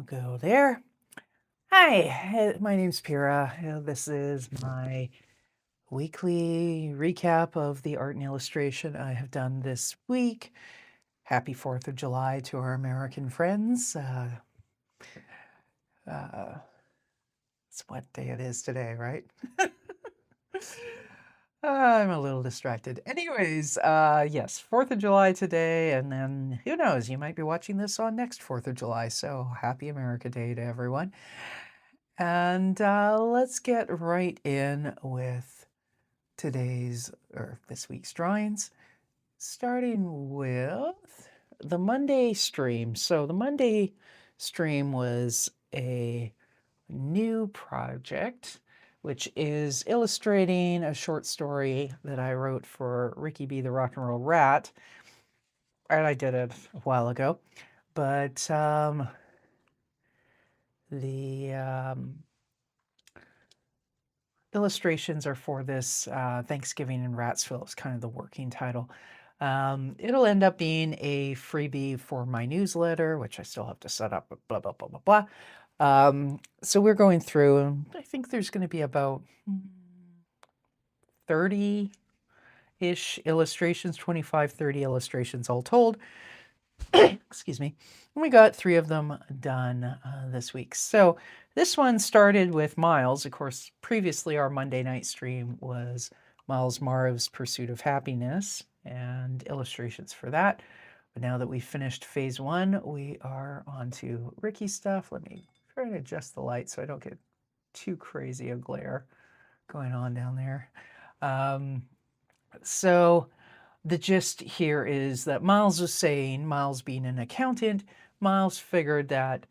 go there. Hi, my name's Pira. This is my weekly recap of the art and illustration I have done this week. Happy 4th of July to our American friends. It's what day it is today, right? I'm a little distracted. Anyways, yes, 4th of July today, and then who knows, you might be watching this on next 4th of July, so happy America Day to everyone. And let's get right in with this week's drawings, starting with the Monday stream. So the Monday stream was a new project, which is illustrating a short story that I wrote for Ricky B. the Rock and Roll Rat. And I did it a while ago, but the illustrations are for this Thanksgiving in Ratsville. It's kind of the working title. It'll end up being a freebie for my newsletter, which I still have to set up, blah, blah, blah, blah, blah. So we're going through, and I think there's going to be about 30-ish illustrations, 25, 30 illustrations all told. Excuse me. And we got 3 of them done this week. So this one started with Myles. Of course, previously our Monday night stream was Myles Marv's Pursuit of Happiness and illustrations for that. But now that we've finished phase 1, we are on to Ricky stuff. Let me try to adjust the light so I don't get too crazy a glare going on down there. So the gist here is that Myles was saying, Myles being an accountant, Myles figured that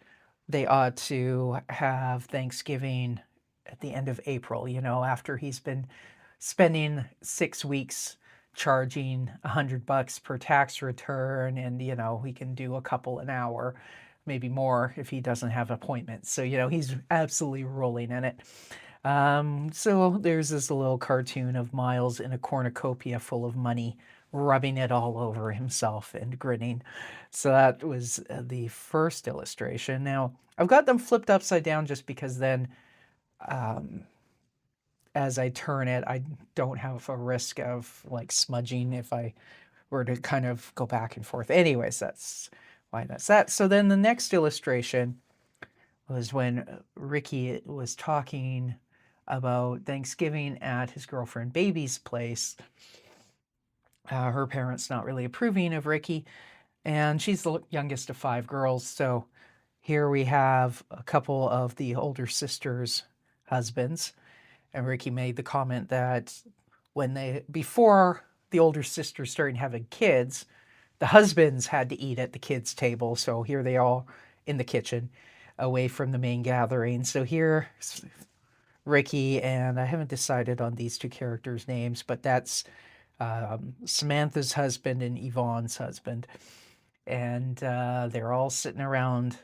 they ought to have Thanksgiving at the end of April, after he's been spending 6 weeks charging $100 per tax return, and, he can do a couple an hour, maybe more if he doesn't have appointments. So, he's absolutely rolling in it. So there's this little cartoon of Myles in a cornucopia full of money, rubbing it all over himself and grinning. So that was the first illustration. Now, I've got them flipped upside down just because then as I turn it, I don't have a risk of like smudging if I were to kind of go back and forth. Anyways, that's why that's that. So then the next illustration was when Ricky was talking about Thanksgiving at his girlfriend Baby's place. Her parents not really approving of Ricky, and she's the youngest of 5 girls. So here we have a couple of the older sisters' husbands, and Ricky made the comment that before the older sisters started having kids, the husbands had to eat at the kids' table. So here they are in the kitchen, away from the main gathering. So here, Ricky, and I haven't decided on these 2 characters' names, but that's Samantha's husband and Yvonne's husband. And they're all sitting around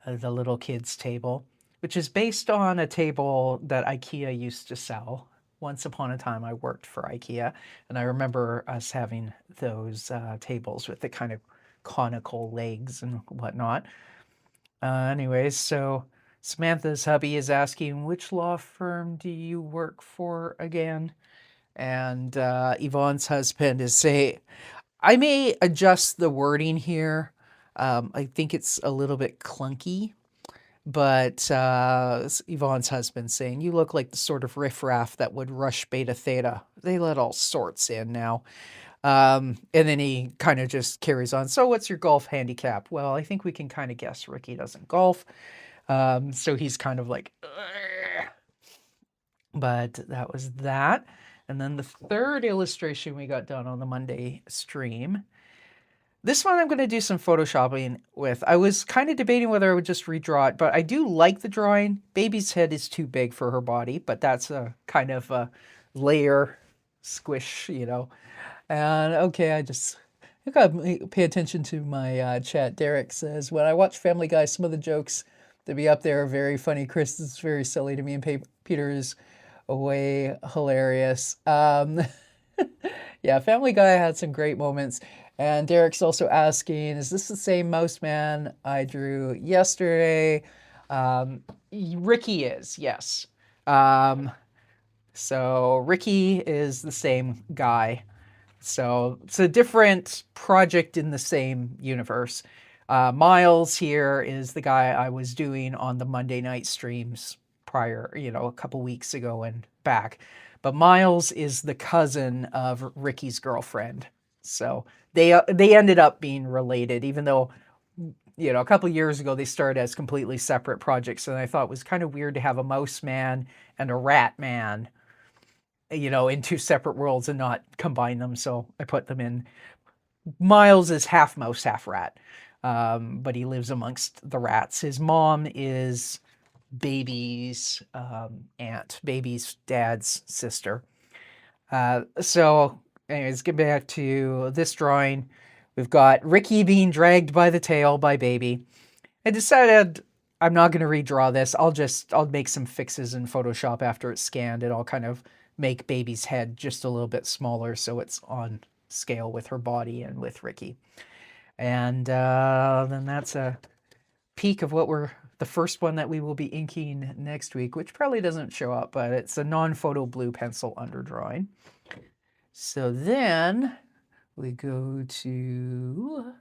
the little kids' table, which is based on a table that IKEA used to sell. Once upon a time, I worked for IKEA, and I remember us having those tables with the kind of conical legs and whatnot. Anyways, so Samantha's hubby is asking, which law firm do you work for again? And Yvonne's husband is saying, I may adjust the wording here. I think it's a little bit clunky, but Yvonne's husband saying, you look like the sort of riffraff that would rush Beta Theta. They let all sorts in now. And then he kind of just carries on. So what's your golf handicap? Well, I think we can kind of guess Ricky doesn't golf. So he's kind of like, ugh. But that was that. And then the third illustration we got done on the Monday stream. This one I'm going to do some photoshopping with. I was kind of debating whether I would just redraw it, but I do like the drawing. Baby's head is too big for her body, but that's a kind of a layer squish, And okay, I got to pay attention to my chat. Derek says, when I watch Family Guy, some of the jokes that be up there are very funny. Chris is very silly to me, and Peter is way hilarious. Yeah, Family Guy had some great moments. And Derek's also asking, is this the same mouse man I drew yesterday? Ricky is, yes. So Ricky is the same guy. So it's a different project in the same universe. Myles here is the guy I was doing on the Monday night streams prior, a couple weeks ago and back. But Myles is the cousin of Ricky's girlfriend. So they ended up being related, even though a couple years ago they started as completely separate projects. And I thought it was kind of weird to have a mouse man and a rat man in two separate worlds and not combine them. So I put them in. Myles is half mouse, half rat, but he lives amongst the rats. His mom is Baby's aunt, Baby's dad's sister. So anyways, get back to this drawing. We've got Ricky being dragged by the tail by Baby. I decided I'm not going to redraw this. I'll make some fixes in Photoshop after it's scanned, and I'll kind of make Baby's head just a little bit smaller so it's on scale with her body and with Ricky. And then that's a peek of the first one that we will be inking next week, which probably doesn't show up, but it's a non-photo blue pencil underdrawing. So then we go to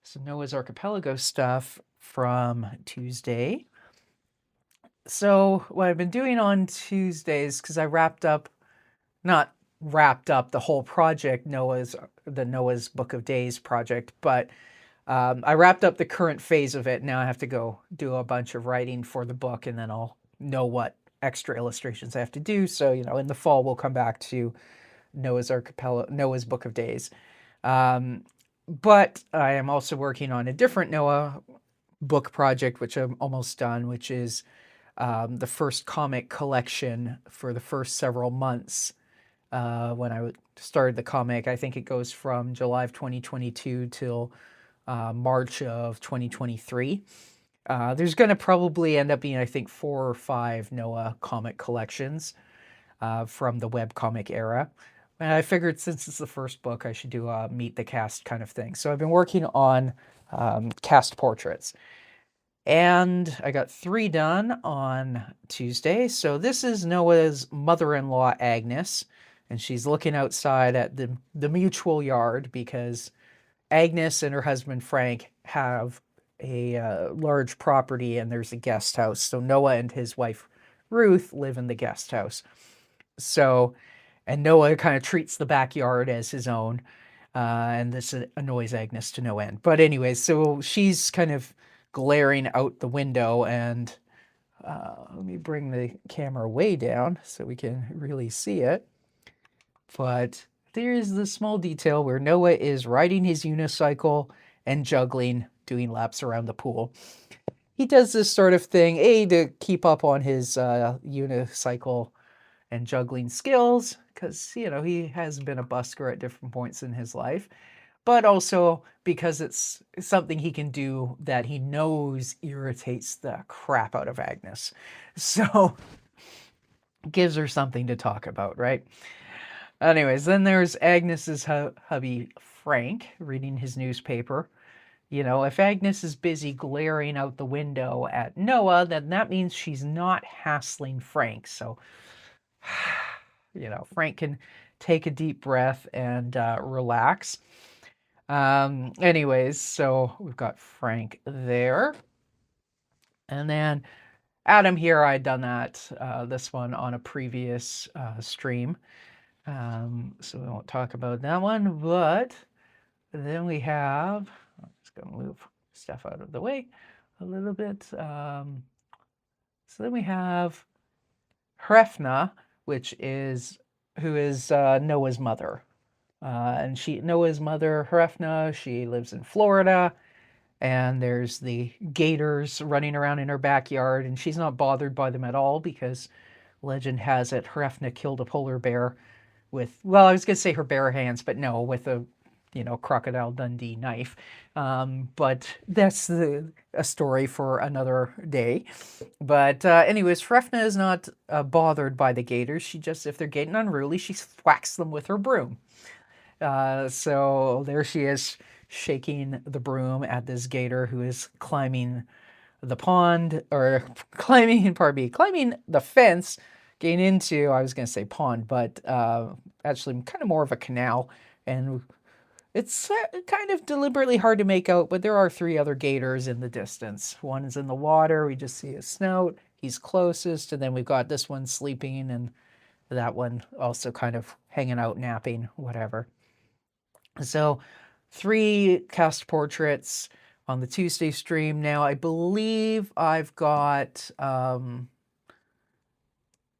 some Noah's Archipelago stuff from Tuesday. So what I've been doing on Tuesdays, because I not wrapped up the whole project, the Noah's Book of Days project, but I wrapped up the current phase of it. Now I have to go do a bunch of writing for the book, and then I'll know what extra illustrations I have to do. So, in the fall, we'll come back to Noah's Book of Days. But I am also working on a different Noah book project, which I'm almost done, which is the first comic collection for the first several months. When I started the comic, I think it goes from July of 2022 till March of 2023. There's going to probably end up being, I think, 4 or 5 Noah comic collections from the webcomic era. And I figured since it's the first book, I should do a meet the cast kind of thing. So I've been working on cast portraits. And I got 3 done on Tuesday. So this is Noah's mother-in-law, Agnes. And she's looking outside at the mutual yard because Agnes and her husband, Frank, have a large property and there's a guest house. So Noah and his wife, Ruth, live in the guest house. And Noah kind of treats the backyard as his own. And this annoys Agnes to no end. But anyways, so she's kind of glaring out the window, and let me bring the camera way down so we can really see it. But there's the small detail where Noah is riding his unicycle and juggling, doing laps around the pool. He does this sort of thing, to keep up on his unicycle and juggling skills, because, he has been a busker at different points in his life, but also because it's something he can do that he knows irritates the crap out of Agnes. So gives her something to talk about, right? Anyways, then there's Agnes's hubby, Frank, reading his newspaper. If Agnes is busy glaring out the window at Noah, then that means she's not hassling Frank. So, Frank can take a deep breath and relax. Anyways, so we've got Frank there. And then Adam here, I'd done this one on a previous stream. So we won't talk about that one, but then we have, I'm just going to move stuff out of the way a little bit. So then we have Hrefna, who is Noah's mother. And Noah's mother, Hrefna, she lives in Florida, and there's the gators running around in her backyard, and she's not bothered by them at all because legend has it Hrefna killed a polar bear with, well, I was going to say her bare hands, but no, with a, Crocodile Dundee knife. But that's a story for another day. But anyways, Hrefna is not bothered by the gators. She just, if they're getting unruly, she whacks them with her broom. So there she is shaking the broom at this gator who is climbing the pond, or climbing the fence, getting into, I was going to say pond, but actually kind of more of a canal. And it's kind of deliberately hard to make out, but there are three other gators in the distance. One is in the water. We just see his snout. He's closest. And then we've got this one sleeping, and that one also kind of hanging out, napping, whatever. So 3 cast portraits on the Tuesday stream. Now, I believe I've got, I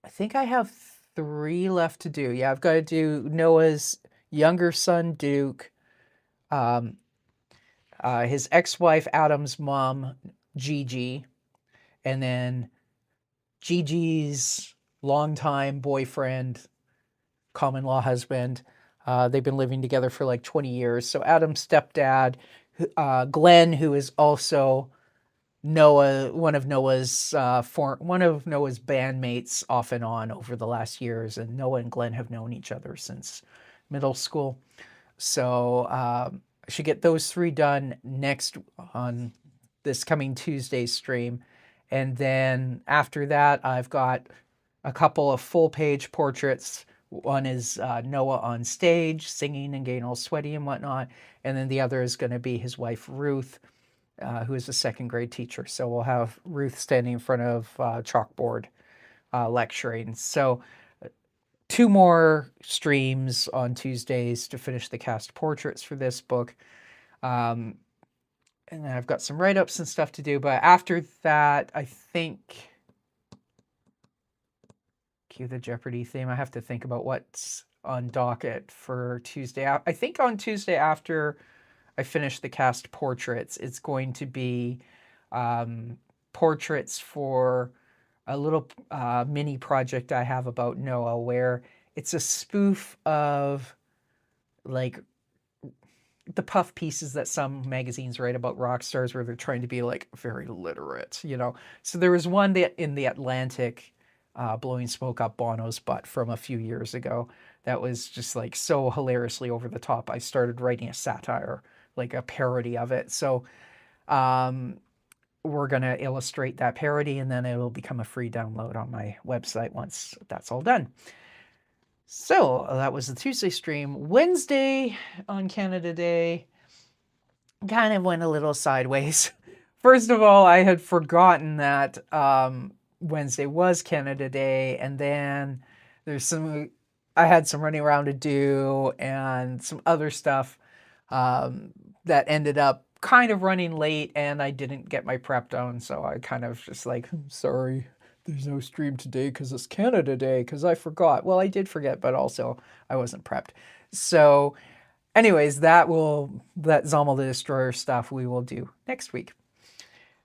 think I have 3 left to do. Yeah, I've got to do Noah's younger son, Duke, his ex-wife, Adam's mom, Gigi, and then Gigi's longtime boyfriend, common law husband. They've been living together for like 20 years. So Adam's stepdad, Glenn, who is also Noah, one of Noah's bandmates off and on over the last years, and Noah and Glenn have known each other since middle school. So I should get those 3 done next on this coming Tuesday stream. And then after that, I've got a couple of full-page portraits. One is Noah on stage singing and getting all sweaty and whatnot. And then the other is going to be his wife, Ruth, who is a second grade teacher. So we'll have Ruth standing in front of chalkboard lecturing. So 2 more streams on Tuesdays to finish the cast portraits for this book. And then I've got some write-ups and stuff to do. But after that, I think... Cue the Jeopardy theme. I have to think about what's on docket for Tuesday. I think on Tuesday after I finish the cast portraits, it's going to be portraits for a little mini project I have about Noah, where it's a spoof of like the puff pieces that some magazines write about rock stars, where they're trying to be like very literate, you know. So there was one that in the Atlantic, blowing smoke up Bono's butt from a few years ago, that was just like so hilariously over the top. I started writing a satire, like a parody of it. So we're going to illustrate that parody, and then it will become a free download on my website once that's all done. So that was the Tuesday stream. Wednesday on Canada Day kind of went a little sideways. First of all, I had forgotten that Wednesday was Canada Day, and then I had some running around to do and some other stuff that ended up kind of running late, and I didn't get my prep done, so I kind of just like, sorry, there's no stream today because it's Canada Day, because I forgot. Well, I did forget, but also I wasn't prepped. So anyways, that Zommel the Destroyer stuff we will do next week.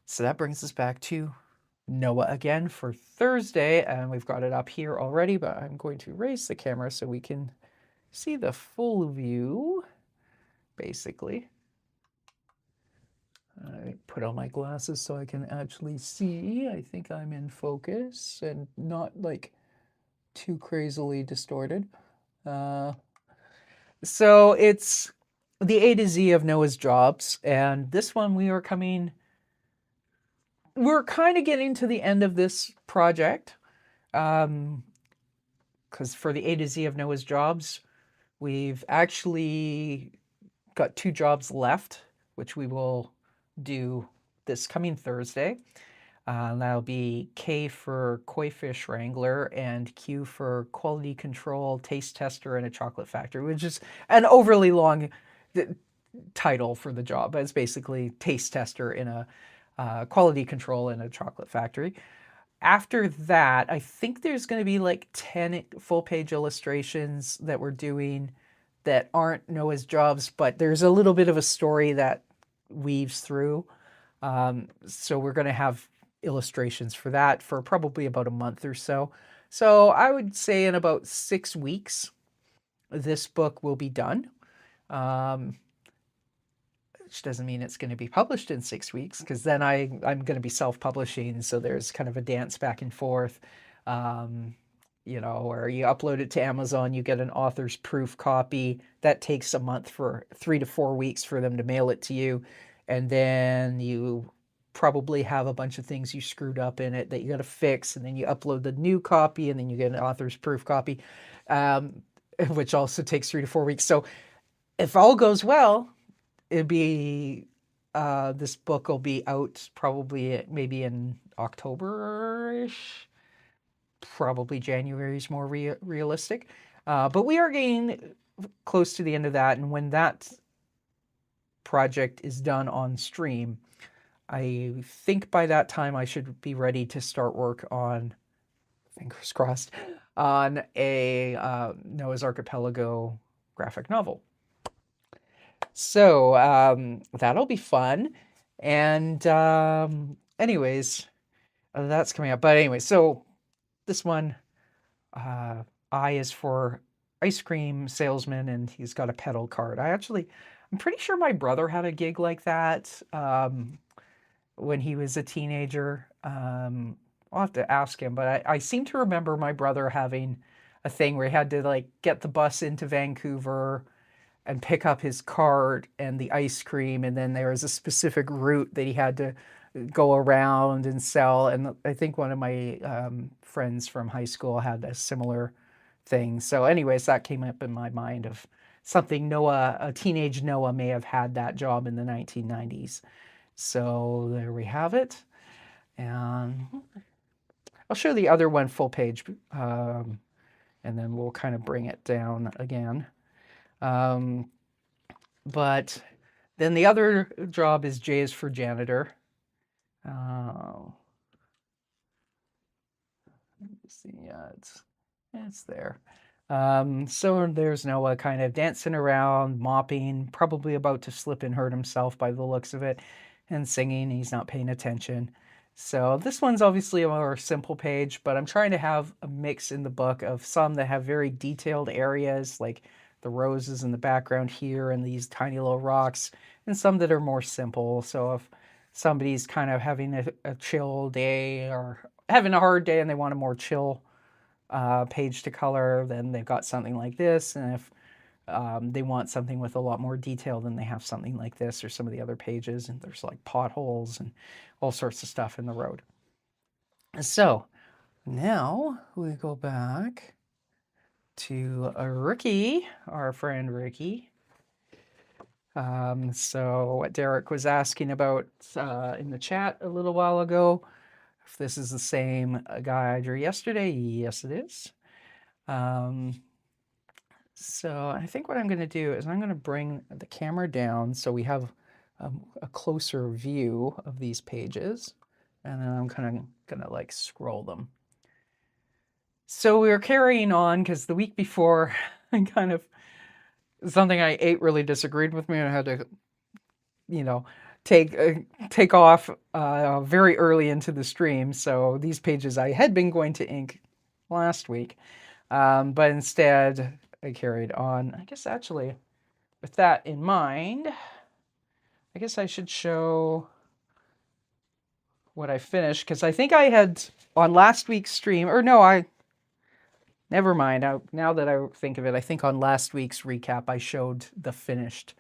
So that brings us back to Noah again for Thursday, and we've got it up here already, but I'm going to raise the camera so we can see the full view, basically. I put on my glasses so I can actually see. I think I'm in focus and not like too crazily distorted. So it's the A to Z of Noah's jobs, and this one we're kind of getting to the end of this project, because for the A to Z of Noah's jobs, we've actually got 2 jobs left, which we will do this coming Thursday. That'll be K for Koi Fish Wrangler and Q for Quality Control, Taste Tester, and a Chocolate Factory, which is an overly long title for the job. It's basically Taste Tester in a Quality Control in a Chocolate Factory. After that, I think there's going to be like 10 full-page illustrations that we're doing that aren't Noah's jobs, but there's a little bit of a story that weaves through. So we're going to have illustrations for that for probably about a month or so. So I would say in about 6 weeks, this book will be done. Which doesn't mean it's going to be published in 6 weeks, because then I'm going to be self-publishing. So there's kind of a dance back and forth. you know, where you upload it to Amazon, you get an author's proof copy. That takes a month, for 3 to 4 weeks for them to mail it to you. And then you probably have a bunch of things you screwed up in it that you got to fix. And then you upload the new copy, and then you get an author's proof copy, which also takes 3 to 4 weeks. So if all goes well, it'd be this book will be out probably maybe in October-ish. Probably January is more realistic. But we are getting close to the end of that. And when that project is done on stream, I think by that time I should be ready to start work on, fingers crossed, on a Noah's Archipelago graphic novel. So that'll be fun. And anyways, that's coming up. But anyway, so this one, I is for ice cream salesman, and he's got a pedal cart. I'm pretty sure my brother had a gig like that when he was a teenager. I'll have to ask him, but I seem to remember my brother having a thing where he had to like get the bus into Vancouver and pick up his cart and the ice cream, and then there was a specific route that he had to go around and sell. And I think one of my friends from high school had a similar thing. So anyways, that came up in my mind of something a teenage Noah may have had that job in the 1990s. So there we have it. And I'll show the other one full page, and then we'll kind of bring it down again. But then the other job is J is for janitor. Let's see, yeah, it's there. So there's Noah kind of dancing around, mopping, probably about to slip and hurt himself by the looks of it, and singing. He's not paying attention. So this one's obviously a more simple page, but I'm trying to have a mix in the book of some that have very detailed areas, like the roses in the background here and these tiny little rocks, and some that are more simple. So if somebody's kind of having a chill day or having a hard day and they want a more chill page to color, then they've got something like this. And if they want something with a lot more detail, then they have something like this or some of the other pages. And there's like potholes and all sorts of stuff in the road. So now we go back to Ricky, our friend Ricky. So what Derek was asking about in the chat a little while ago, if this is the same guy I drew yesterday, yes it is. So I think what I'm going to do is I'm going to bring the camera down so we have a closer view of these pages, and then I'm kind of going to like scroll them. So we were carrying on because the week before, I kind of, something I ate really disagreed with me, and I had to, you know, take off very early into the stream. So these pages I had been going to ink last week, but instead I carried on. I guess actually, with that in mind, I guess I should show what I finished, because I think I had on last week's stream, or no, never mind. Now that I think of it, I think on last week's recap I showed the finished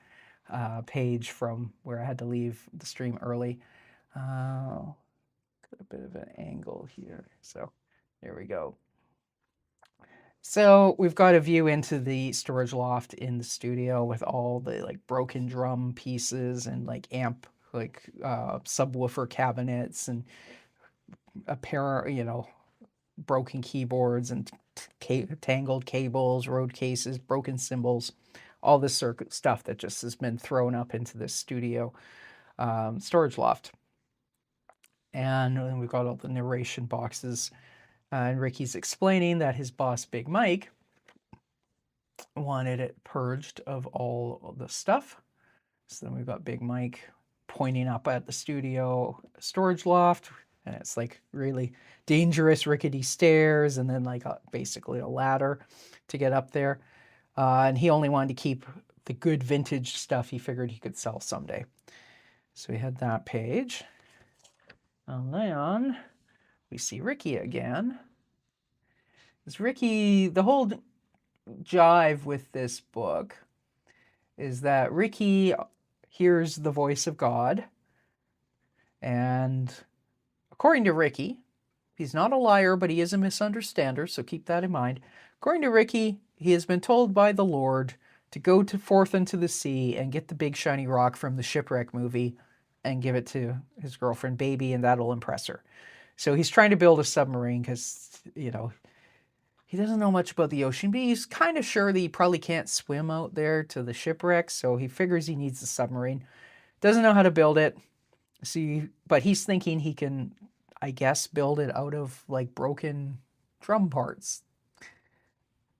page from where I had to leave the stream early. Got a bit of an angle here, so there we go. So we've got a view into the storage loft in the studio with all the like broken drum pieces and like amp, like subwoofer cabinets and apparent, you know, broken keyboards and tangled cables, road cases, broken cymbals, all this stuff that just has been thrown up into this studio storage loft. And then we've got all the narration boxes. And Ricky's explaining that his boss, Big Mike, wanted it purged of all the stuff. So then we've got Big Mike pointing up at the studio storage loft, and it's like really dangerous rickety stairs, and then like basically a ladder to get up there. And he only wanted to keep the good vintage stuff he figured he could sell someday. So we had that page. And then we see Ricky again. Is Ricky, the whole jive with this book is that Ricky hears the voice of God, and according to Ricky, he's not a liar, but he is a misunderstander, so keep that in mind. According to Ricky, he has been told by the Lord to go forth into the sea and get the big shiny rock from the shipwreck movie and give it to his girlfriend Baby, and that'll impress her. So he's trying to build a submarine because, he doesn't know much about the ocean, but he's kind of sure that he probably can't swim out there to the shipwreck, so he figures he needs a submarine. Doesn't know how to build it, but he's thinking he can, I guess, build it out of like broken drum parts.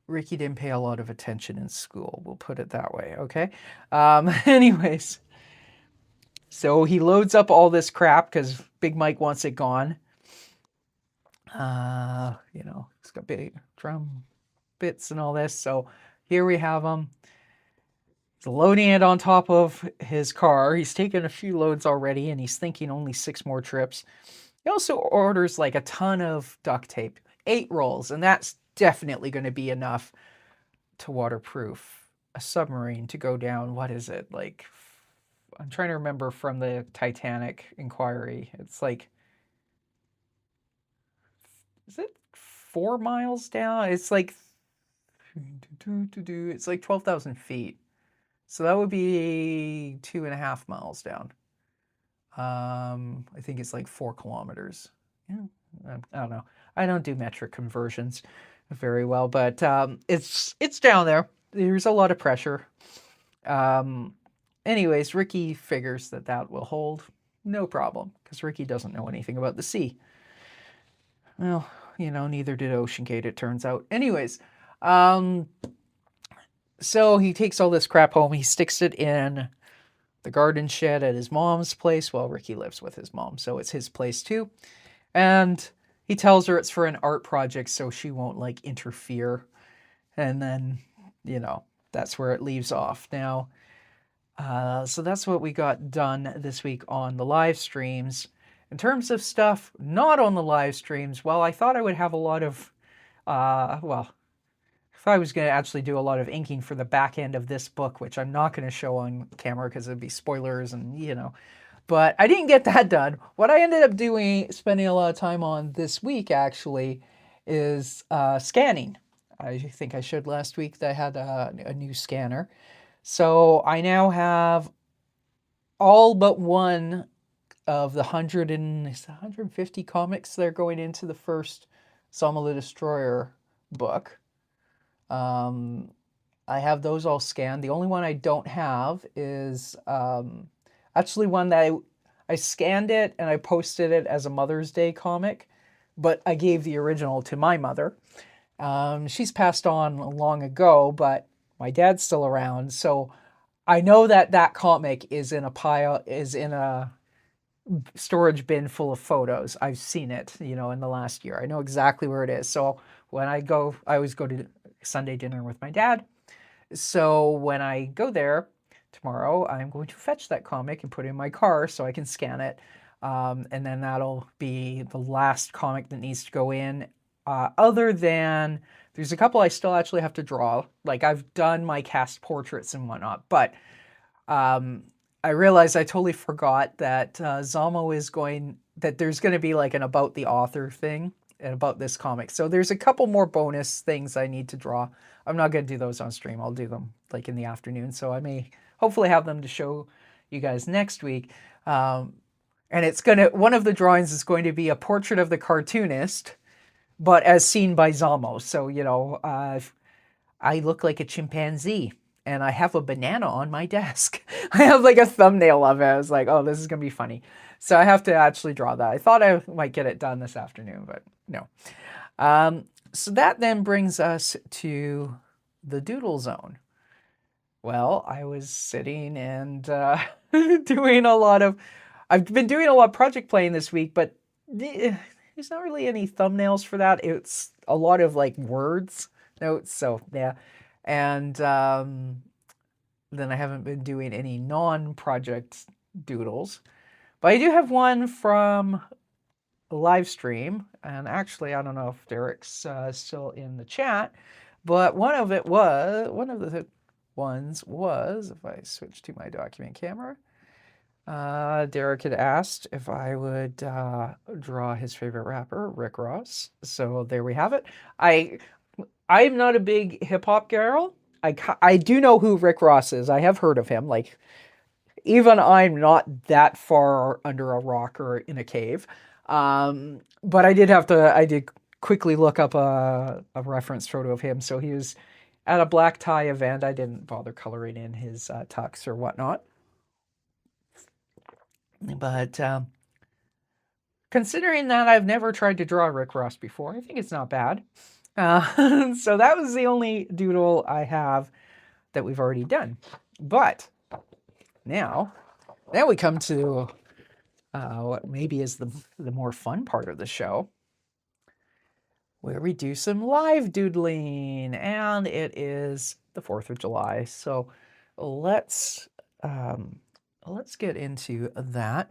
Ricky didn't pay a lot of attention in school, we'll put it that way, okay? Anyways, so he loads up all this crap because Big Mike wants it gone. It's got big drum bits and all this. So here we have him. He's loading it on top of his car. He's taken a few loads already, and he's thinking only 6 more trips. He also orders like a ton of duct tape, 8 rolls, and that's definitely going to be enough to waterproof a submarine to go down. What is it? Like, I'm trying to remember from the Titanic inquiry. It's like, is it 4 miles down? It's like 12,000 feet. So that would be 2.5 miles down. I think it's like 4 kilometers. Yeah, I don't know. I don't do metric conversions very well, but it's down there. There's a lot of pressure. Anyways, Ricky figures that will hold. No problem, because Ricky doesn't know anything about the sea. Well, neither did OceanGate, it turns out. Anyways, so he takes all this crap home. He sticks it in the garden shed at his mom's place. Well, Ricky lives with his mom, so it's his place too. And he tells her it's for an art project, so she won't like interfere. And then, that's where it leaves off. Now, so that's what we got done this week on the live streams. In terms of stuff not on the live streams, well, I thought I would have a lot of, if I was going to actually do a lot of inking for the back end of this book, which I'm not going to show on camera because it'd be spoilers and, but I didn't get that done. What I ended up spending a lot of time on this week actually is scanning. I think I showed last week that I had a new scanner. So I now have all but one of the 150 comics that are going into the first Zama the Destroyer book. I have those all scanned. The only one I don't have is actually one that I scanned it and I posted it as a Mother's Day comic, but I gave the original to my mother. She's passed on long ago, but my dad's still around, so I know that comic is in a storage bin full of photos. I've seen it, in the last year. I know exactly where it is. So when I always go to Sunday dinner with my dad. So when I go there tomorrow, I'm going to fetch that comic and put it in my car so I can scan it. And then that'll be the last comic that needs to go in. Other than, there's a couple I still actually have to draw. Like, I've done my cast portraits and whatnot, but I realized I totally forgot that Zamo that there's going to be like an about the author thing and about this comic. So there's a couple more bonus things I need to draw. I'm not going to do those on stream. I'll do them like in the afternoon. So I may hopefully have them to show you guys next week. And one of the drawings is going to be a portrait of the cartoonist, but as seen by Zamo. So, I look like a chimpanzee. And I have a banana on my desk. I have like a thumbnail of it. I was like, oh, this is going to be funny. So I have to actually draw that. I thought I might get it done this afternoon, but no. So that then brings us to the doodle zone. Well, I was sitting and I've been doing a lot of project playing this week, but there's not really any thumbnails for that. It's a lot of like words, notes. So yeah. And then I haven't been doing any non-project doodles. But I do have one from live stream, and actually, I don't know if Derek's still in the chat, but one of the ones was, if I switch to my document camera, Derek had asked if I would draw his favorite rapper, Rick Ross. So there we have it. I'm not a big hip hop girl. I do know who Rick Ross is. I have heard of him. Like, even I'm not that far under a rock or in a cave. But I did quickly look up a reference photo of him. So he was at a black tie event. I didn't bother coloring in his tux or whatnot. But considering that I've never tried to draw Rick Ross before, I think it's not bad. So that was the only doodle I have that we've already done. But now we come to what maybe is the more fun part of the show, where we do some live doodling, and it is the 4th of July. So let's get into that.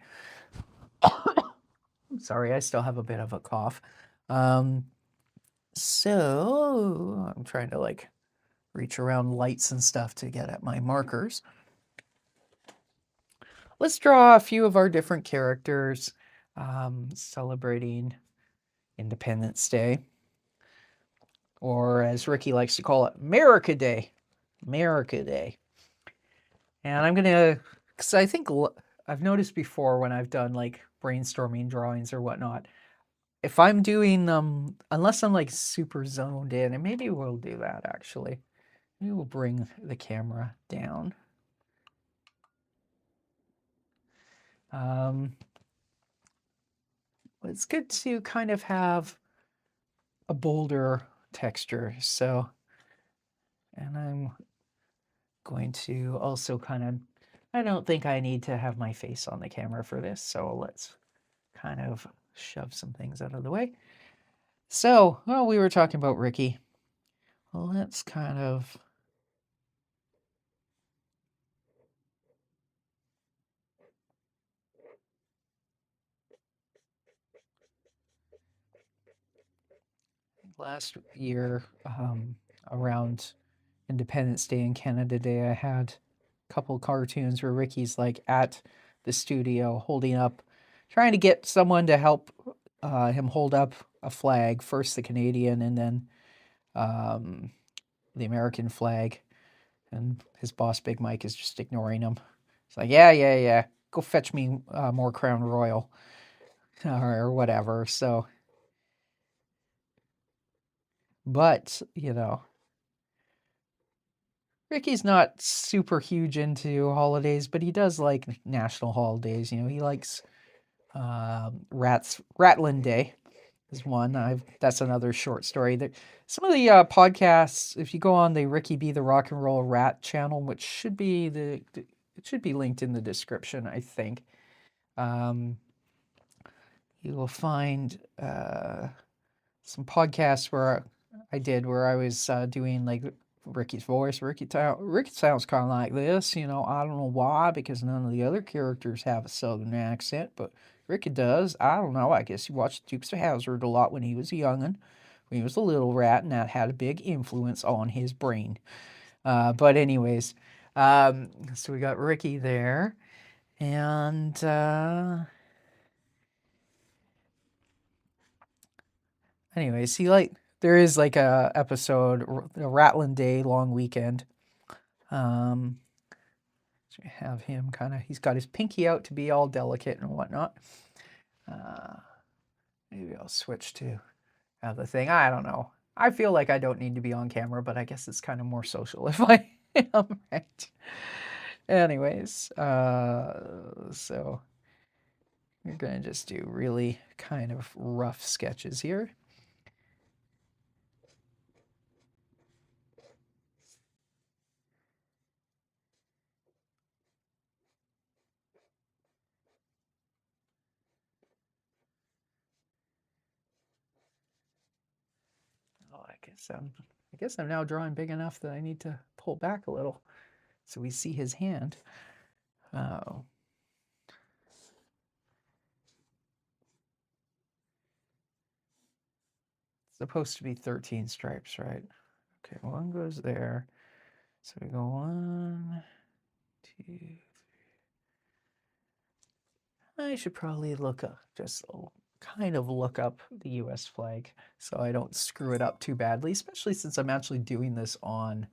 I'm sorry, I still have a bit of a cough. So I'm trying to like reach around lights and stuff to get at my markers. Let's draw a few of our different characters celebrating Independence Day, or as Ricky likes to call it, America Day. America Day. And I'm gonna, because I think I've noticed before when I've done like brainstorming drawings or whatnot, if I'm doing them, unless I'm like super zoned in, and maybe we'll do that actually. Maybe we'll bring the camera down. It's good to kind of have a bolder texture. So, and I'm going to also kind of, I don't think I need to have my face on the camera for this. So let's kind of shove some things out of the way. So, well, we were talking about Ricky. Well, let's kind of last year around Independence Day and Canada Day, I had a couple cartoons where Ricky's like at the studio holding up, trying to get someone to help him hold up a flag, first the Canadian and then the American flag. And his boss, Big Mike, is just ignoring him. It's like, yeah, go fetch me more Crown Royal or whatever. So, but, you know, Ricky's not super huge into holidays, but he does like national holidays. You know, he likes Ratlin Day is one. That's another short story. That some of the podcasts, if you go on the Ricky B the Rock and Roll Rat channel, which should be it should be linked in the description, I think. You will find some podcasts where I was doing like Ricky's voice. Ricky sounds kind of like this, you know. I don't know why, because none of the other characters have a southern accent, but Ricky does. I don't know. I guess he watched Dukes of Hazzard a lot when he was a youngin', when he was a little rat, and that had a big influence on his brain. But anyways, so we got Ricky there, and anyways, there is like a episode, a Ratlin Day long weekend. So we have him he's got his pinky out to be all delicate and whatnot. Maybe I'll switch to the thing. I don't know. I feel like I don't need to be on camera, but I guess it's kind of more social if I am, right? Anyways, so we're gonna just do really kind of rough sketches here. Oh, I guess I'm now drawing big enough that I need to pull back a little so we see his hand. Oh. supposed to be 13 stripes, right? Okay, one goes there. So we go 1, 2. I should probably look up, just kind of look up the US flag so I don't screw it up too badly, especially since I'm actually doing this on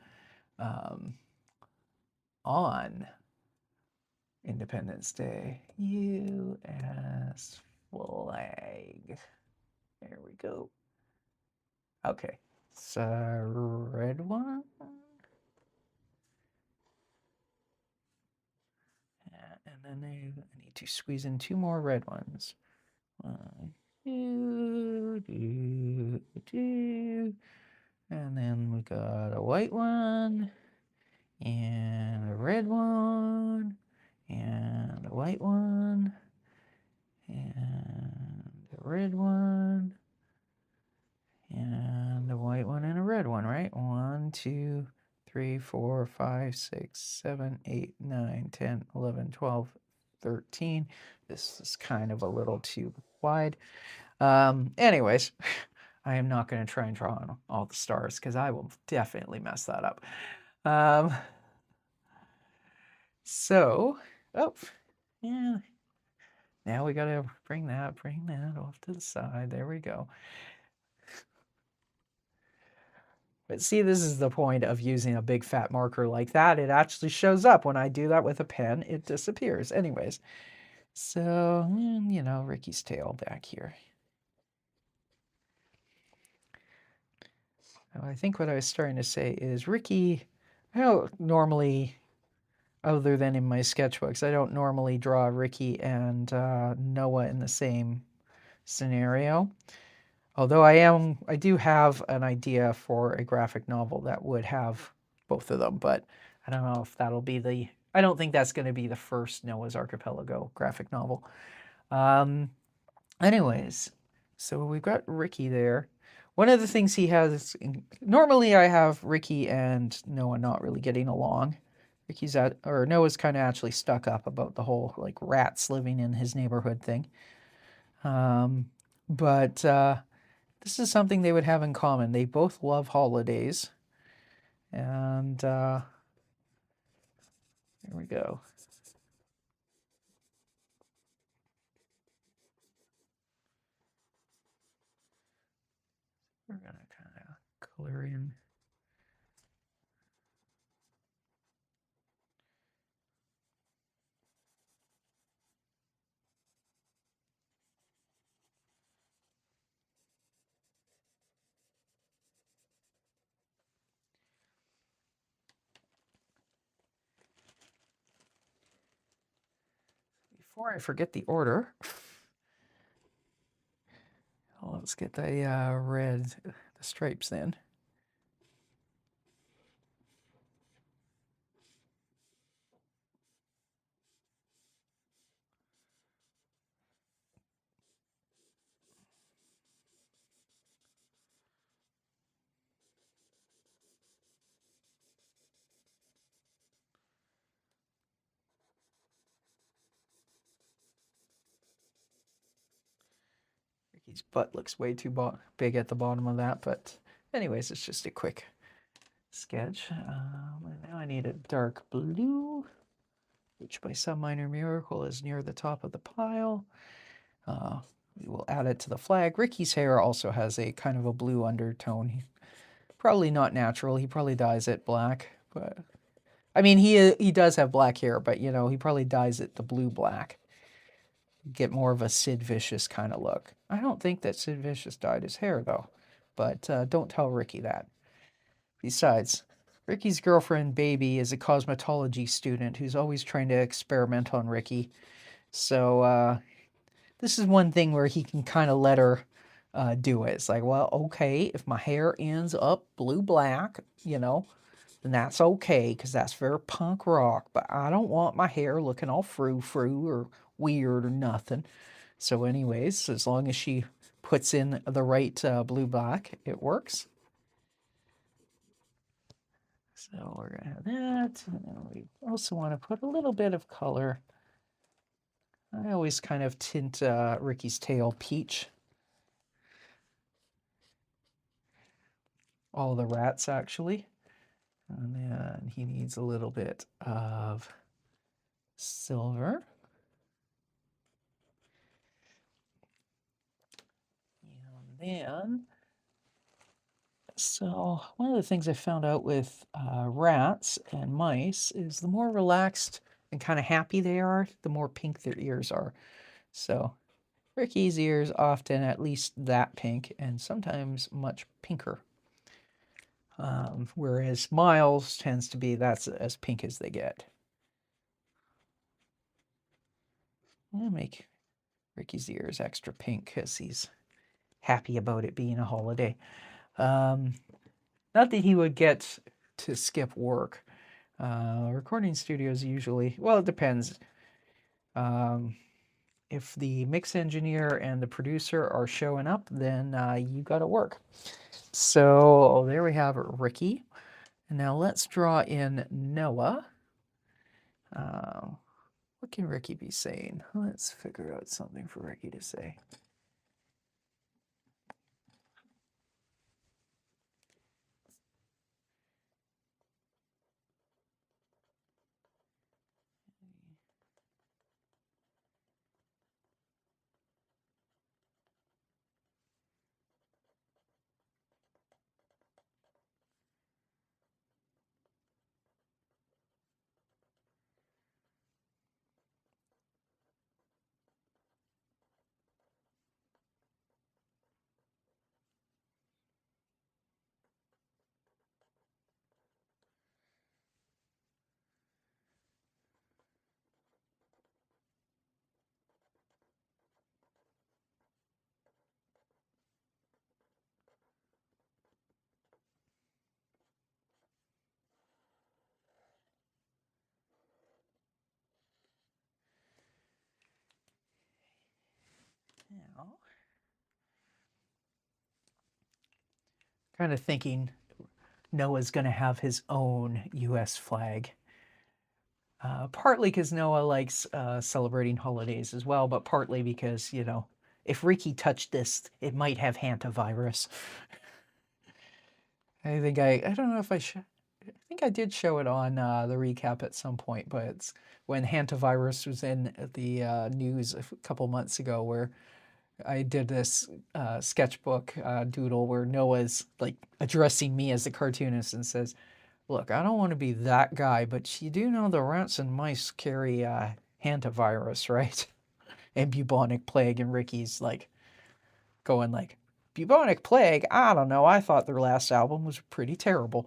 Independence Day. US flag. There we go. Okay, so red one. And then I need to squeeze in 2 more red ones. 1, 2, 2, 2. And then we got a white one, and a red one, and a white one, and a red one, and a white one, and a red one, right? 1, 2, 3, 4, 5, 6, 7, 8, 9, 10, 11, 12, 13. This is kind of a little too wide. Anyways, I am not going to try and draw on all the stars because I will definitely mess that up. So, oh, yeah. Now we got to bring that off to the side. There we go. But see, this is the point of using a big fat marker like that. It actually shows up. When I do that with a pen, it disappears. Anyways, so, you know, Ricky's tail back here. I think what I was starting to say is Ricky, I don't normally, other than in my sketchbooks, I don't normally draw Ricky and Noah in the same scenario. Although I do have an idea for a graphic novel that would have both of them, but I don't know if that'll be I don't think that's going to be the first Noah's Archipelago graphic novel. Anyways, so we've got Ricky there. One of the things he has, normally I have Ricky and Noah not really getting along. Noah's kind of actually stuck up about the whole like rats living in his neighborhood thing. But this is something they would have in common. They both love holidays. And there we go. We're going to kind of color in. Before I forget the order, let's get the red, the stripes in. Ricky's butt looks way too big at the bottom of that, but anyways, it's just a quick sketch. And now I need a dark blue, which by some minor miracle is near the top of the pile. We will add it to the flag. Ricky's hair also has a kind of a blue undertone. Probably not natural. He probably dyes it black, but I mean, he does have black hair, but you know, he probably dyes it the blue black. Get more of a Sid Vicious kind of look. I don't think that Sid Vicious dyed his hair though, but don't tell Ricky that. Besides, Ricky's girlfriend, Baby, is a cosmetology student who's always trying to experiment on Ricky. So this is one thing where he can kind of let her do it. It's like, well, okay, if my hair ends up blue-black, you know, then that's okay, because that's very punk rock. But I don't want my hair looking all frou-frou or weird or nothing. So anyways, as long as she puts in the right blue-black, it works. So we're going to have that. And then we also want to put a little bit of color. I always kind of tint Ricky's tail peach. all the rats actually. And then he needs a little bit of silver. And then, so one of the things I found out with rats and mice is the more relaxed and kind of happy they are, the more pink their ears are. So Ricky's ears often at least that pink and sometimes much pinker. Whereas Myles tends to be, that's as pink as they get. I'll make Ricky's ears extra pink because he's happy about it being a holiday. Not that he would get to skip work. Recording studios usually, well, it depends. If the mix engineer and the producer are showing up, then you got to work. So there we have Ricky. And now let's draw in Noah. What can Ricky be saying? Let's figure out something for Ricky to say. Now, kind of thinking Noah's going to have his own U.S. flag. Partly because Noah likes celebrating holidays as well, but partly because, you know, if Ricky touched this, it might have hantavirus. I don't know if I think I did show it on the recap at some point, but it's when hantavirus was in the news a couple months ago, where I did this sketchbook doodle where Noah's like addressing me as the cartoonist and says, "Look, I don't want to be that guy, but you do know the rats and mice carry hantavirus, right? And bubonic plague." And Ricky's like going like, "Bubonic plague? I don't know. I thought their last album was pretty terrible."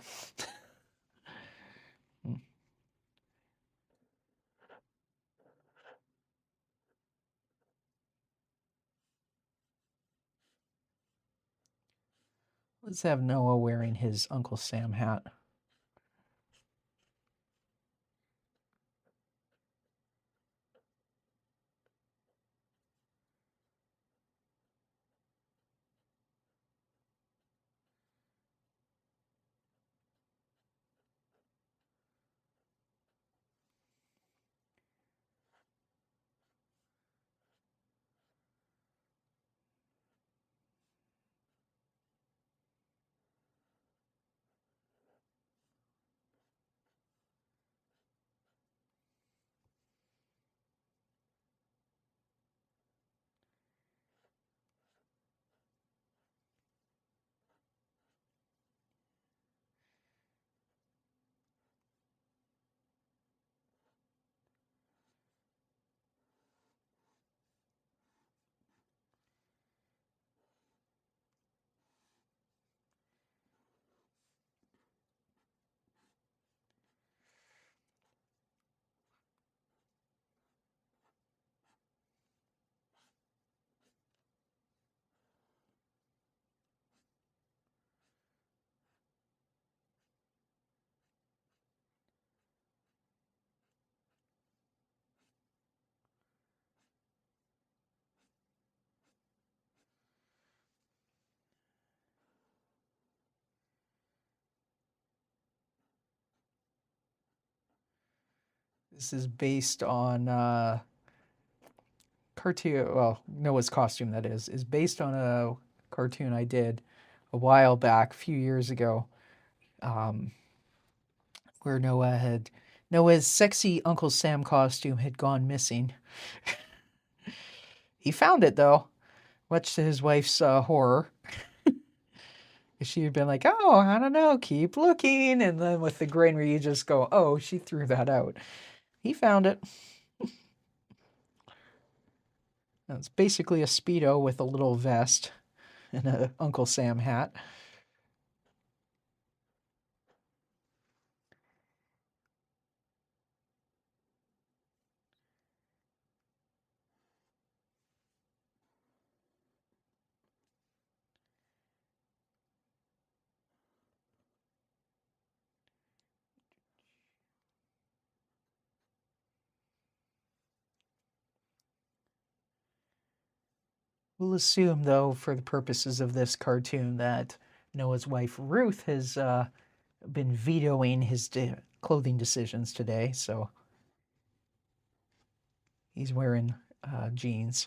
Let's have Noah wearing his Uncle Sam hat. This is based on cartoon. Well, Noah's costume, that is based on a cartoon I did a while back, a few years ago, um, where Noah's sexy Uncle Sam costume had gone missing. He found it though, much to his wife's horror. She had been like, "Oh, I don't know, keep looking," and then with the grin where you just go, "Oh, she threw that out." He found it. It's basically a Speedo with a little vest and a Uncle Sam hat. We'll assume, though, for the purposes of this cartoon, that Noah's wife Ruth has been vetoing his clothing decisions today, so he's wearing jeans.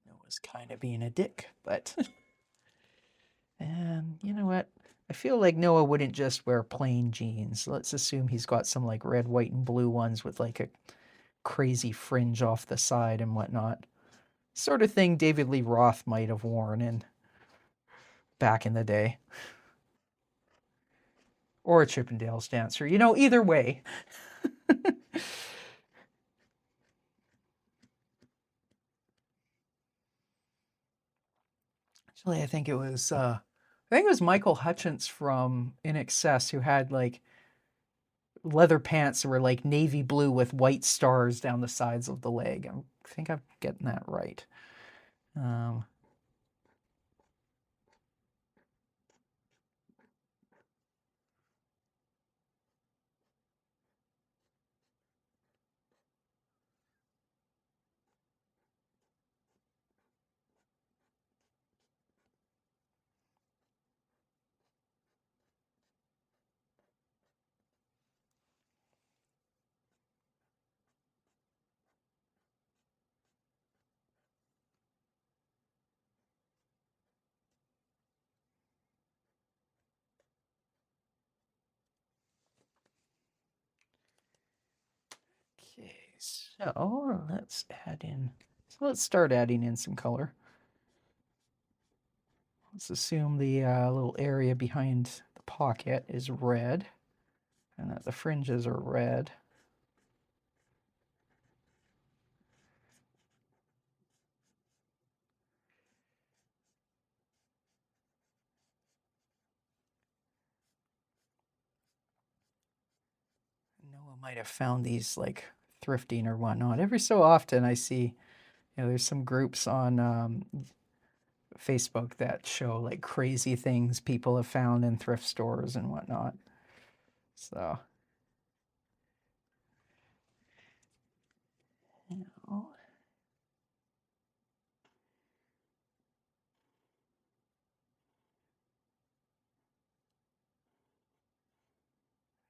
Noah's kind of being a dick, but... And you know what? I feel like Noah wouldn't just wear plain jeans. Let's assume he's got some like red, white, and blue ones with like a crazy fringe off the side and whatnot. Sort of thing David Lee Roth might have worn in back in the day. Or a Chippendales dancer. You know, either way. Actually, I think it was Michael Hutchence from In Excess who had like leather pants that were like navy blue with white stars down the sides of the leg. I think I'm getting that right. Um, okay, so let's add in. So let's start adding in some color. Let's assume the little area behind the pocket is red, and that the fringes are red. Noah might have found these like thrifting or whatnot. Every so often, I see, there's some groups on Facebook that show like crazy things people have found in thrift stores and whatnot. So, you know,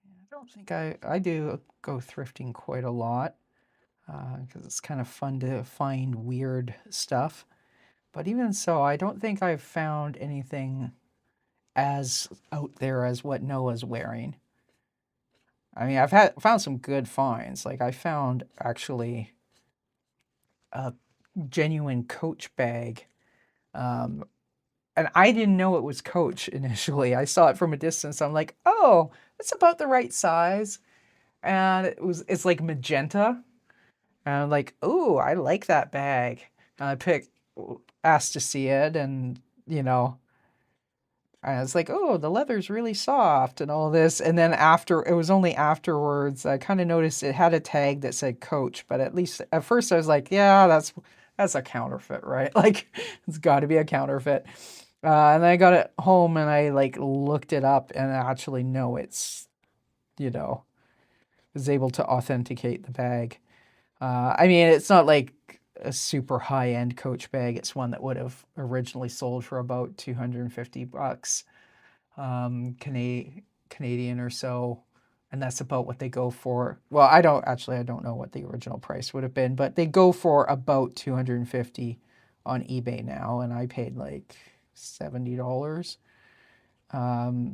I don't think I do go thrifting quite a lot because it's kind of fun to find weird stuff. But even so, I don't think I've found anything as out there as what Noah's wearing. I mean, I've found some good finds. Like I found actually a genuine Coach bag, um, and I didn't know it was Coach initially. I saw it from a distance. I'm like, oh, it's about the right size, and it's like magenta, and I'm like, oh, I like that bag. And asked to see it, and you know, I was like, oh, the leather's really soft and all this. And then it was only afterwards, I kind of noticed it had a tag that said Coach, but at least at first I was like, yeah, that's a counterfeit, right? Like it's got to be a counterfeit. And I got it home and I like looked it up and actually no, it's, you know, was able to authenticate the bag. I mean, it's not like a super high end Coach bag. It's one that would have originally sold for about $250 Canadian or so, and that's about what they go for. Well, I don't know what the original price would have been, but they go for about 250 on eBay now, and I paid like $70.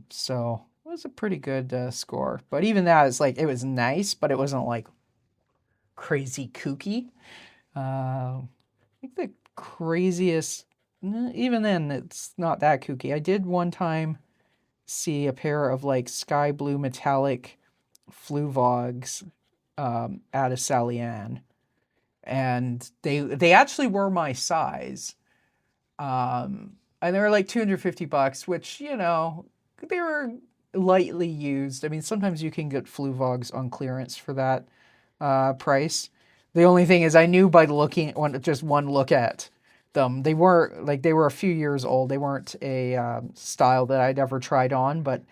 So it was a pretty good score. But even that is like it was nice, but it wasn't like crazy kooky. I think the craziest, even then, it's not that kooky. I did one time see a pair of like sky blue metallic fluvogs at a Sally Ann, and they actually were my size, and they were like $250, which you know they were lightly used. I mean, sometimes you can get fluvogs on clearance for that price. The only thing is, I knew by looking just one look at them, they were a few years old. They weren't a style that I'd ever tried on, but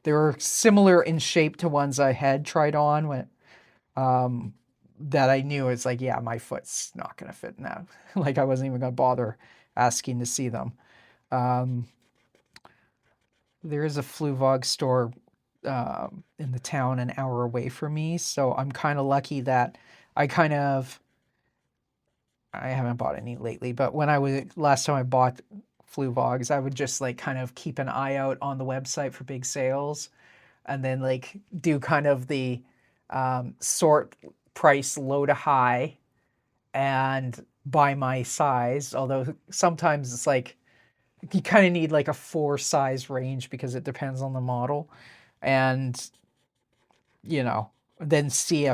they were similar in shape to ones I had tried on when that I knew it's like, yeah, my foot's not gonna fit in that. Like I wasn't even gonna bother asking to see them. Um, there is a Fluvog store in the town an hour away from me, so I'm kind of lucky that I kind of I haven't bought any lately, but when I was last time I bought Fluvogs, I would just like kind of keep an eye out on the website for big sales, and then like do kind of the sort price low to high and buy my size. Although sometimes it's like you kind of need like a 4 size range because it depends on the model, and you know, then see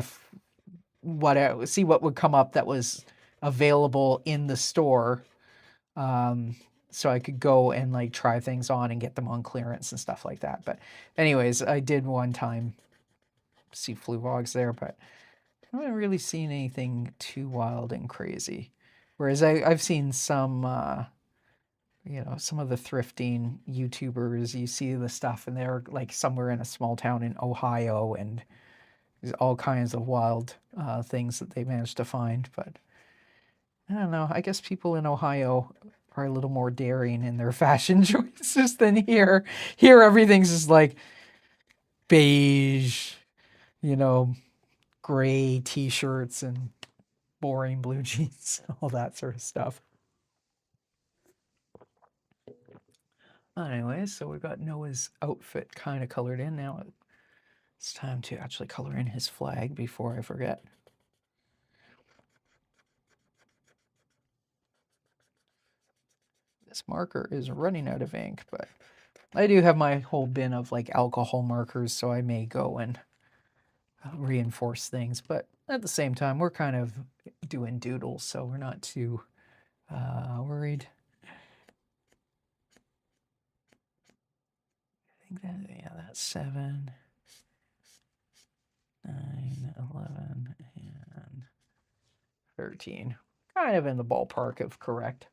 what would come up that was available in the store, so I could go and like try things on and get them on clearance and stuff like that. But anyways, I did one time see Fluvogs there, but I haven't really seen anything too wild and crazy. Whereas I've seen some, you know, some of the thrifting YouTubers, you see the stuff and they're like somewhere in a small town in Ohio, and there's all kinds of wild things that they managed to find. But I don't know. I guess people in Ohio are a little more daring in their fashion choices than here. Here, everything's just like beige, you know, gray t-shirts and boring blue jeans, all that sort of stuff. Anyway, so we've got Noah's outfit kind of colored in. Now it's time to actually color in his flag before I forget. This marker is running out of ink, but I do have my whole bin of like alcohol markers, so I may go and reinforce things. But at the same time, we're kind of doing doodles, so we're not too worried. I think that's 7, 9, 11, and 13. Kind of in the ballpark of correct.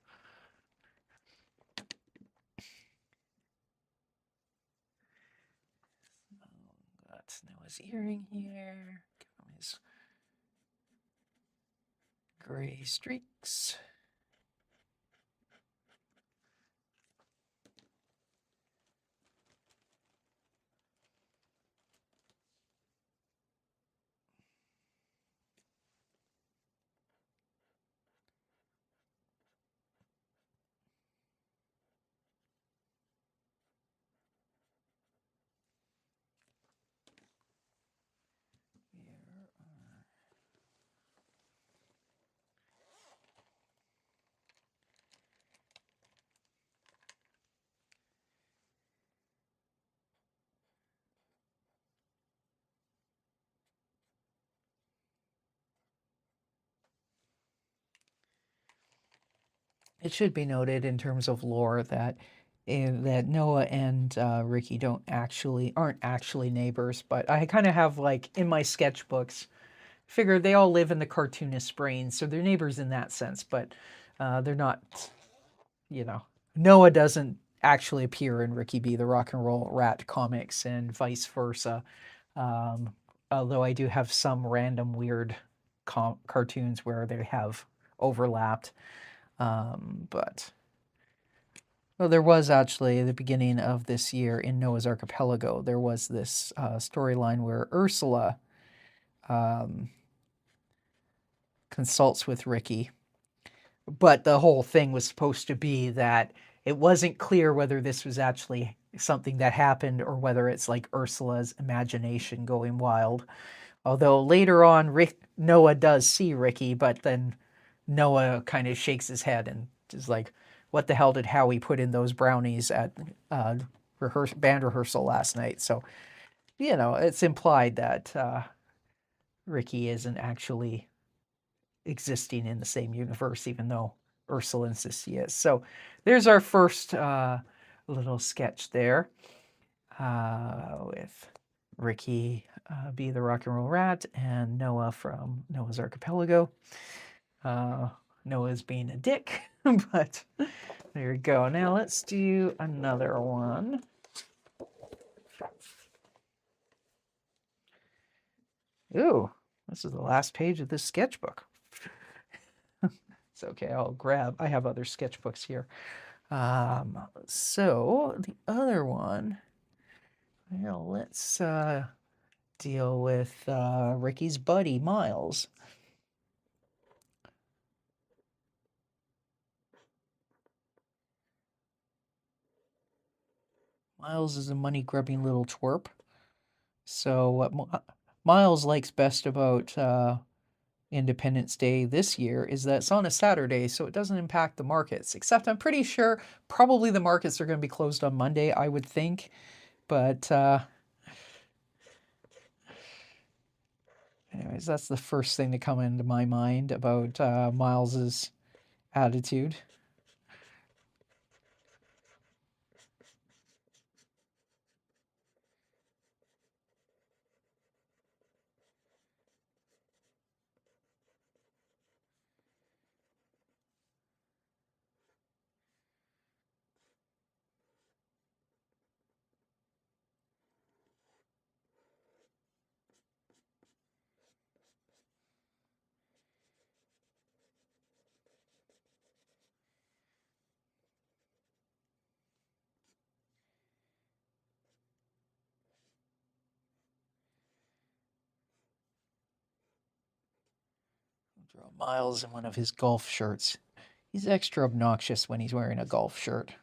Got Noah's earring here. Give him his gray streaks. It should be noted in terms of lore that that Noah and Ricky aren't actually neighbors, but I kind of have like in my sketchbooks, figure they all live in the cartoonist brain, so they're neighbors in that sense, but they're not, you know. Noah doesn't actually appear in Ricky B. the Rock and Roll Rat comics and vice versa. Um, Although I do have some random weird cartoons where they have overlapped. But well, there was actually at the beginning of this year in Noah's Archipelago, there was this storyline where Ursula um, consults with Ricky, but the whole thing was supposed to be that it wasn't clear whether this was actually something that happened or whether it's like Ursula's imagination going wild. Although later on, Noah does see Ricky, but then Noah kind of shakes his head and is like, "What the hell did Howie put in those brownies at band rehearsal last night?" So, it's implied that Ricky isn't actually existing in the same universe, even though Ursula insists he is. So, there's our first little sketch there with Ricky be the Rock and Roll Rat and Noah from Noah's Archipelago. Noah's being a dick, but there you go. Now let's do another one. Ooh, this is the last page of this sketchbook. It's okay, I have other sketchbooks here. So the other one, let's deal with Ricky's buddy, Myles. Myles is a money-grubbing little twerp. So what Myles likes best about Independence Day this year is that it's on a Saturday, so it doesn't impact the markets. Except I'm pretty sure probably the markets are going to be closed on Monday, I would think. But anyways, that's the first thing to come into my mind about Myles's attitude. Draw Myles in one of his golf shirts. He's extra obnoxious when he's wearing a golf shirt.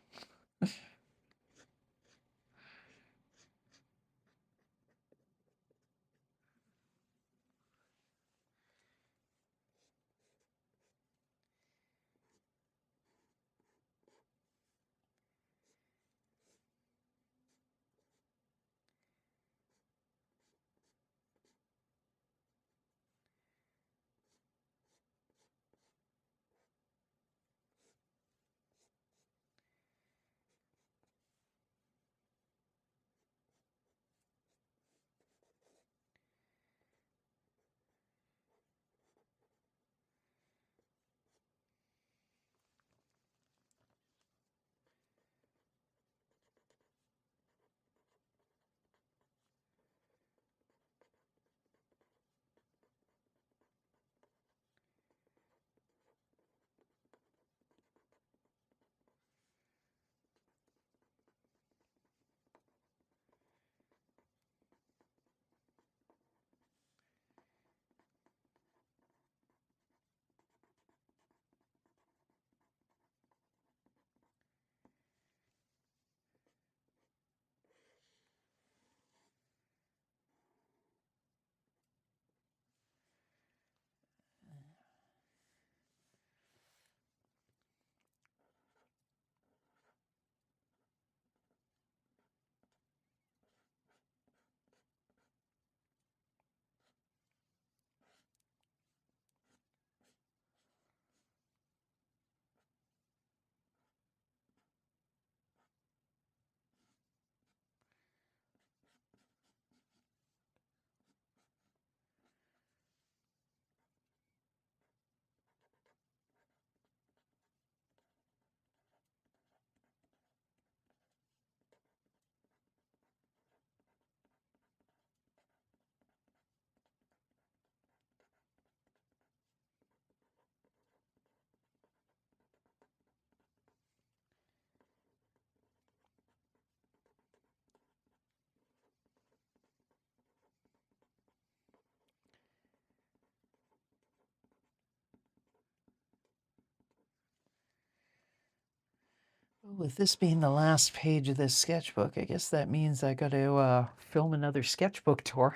With this being the last page of this sketchbook, I guess that means I got to film another sketchbook tour.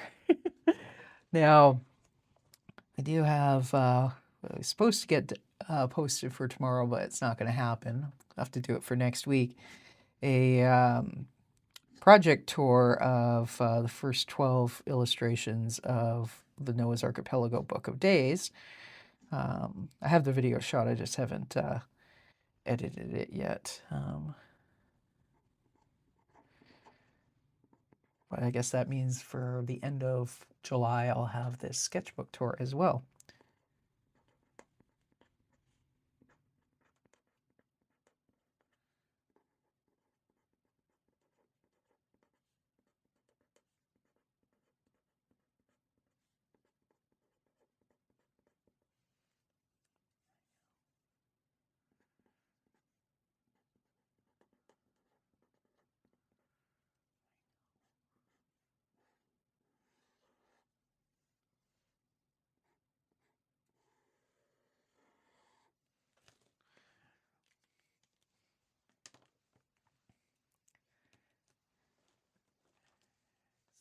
Now, I do have, I was supposed to get posted for tomorrow, but it's not going to happen. I'll have to do it for next week. A project tour of the first 12 illustrations of the Noah's Archipelago Book of Days. I have the video shot, I just haven't edited it yet. But I guess that means for the end of July, I'll have this sketchbook tour as well.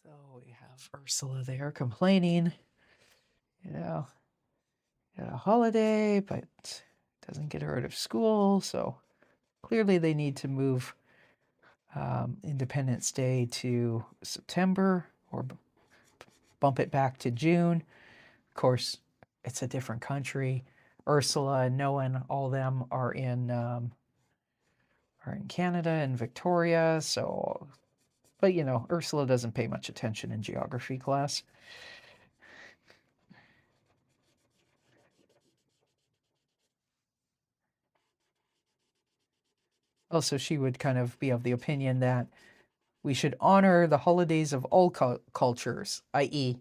So we have Ursula there complaining, you know, at a holiday, but doesn't get her out of school. So clearly they need to move Independence Day to September or bump it back to June. Of course, it's a different country. Ursula and Noah and all them are in Canada and Victoria. So, but you know, Ursula doesn't pay much attention in geography class. Also, she would kind of be of the opinion that we should honor the holidays of all cultures, i.e.,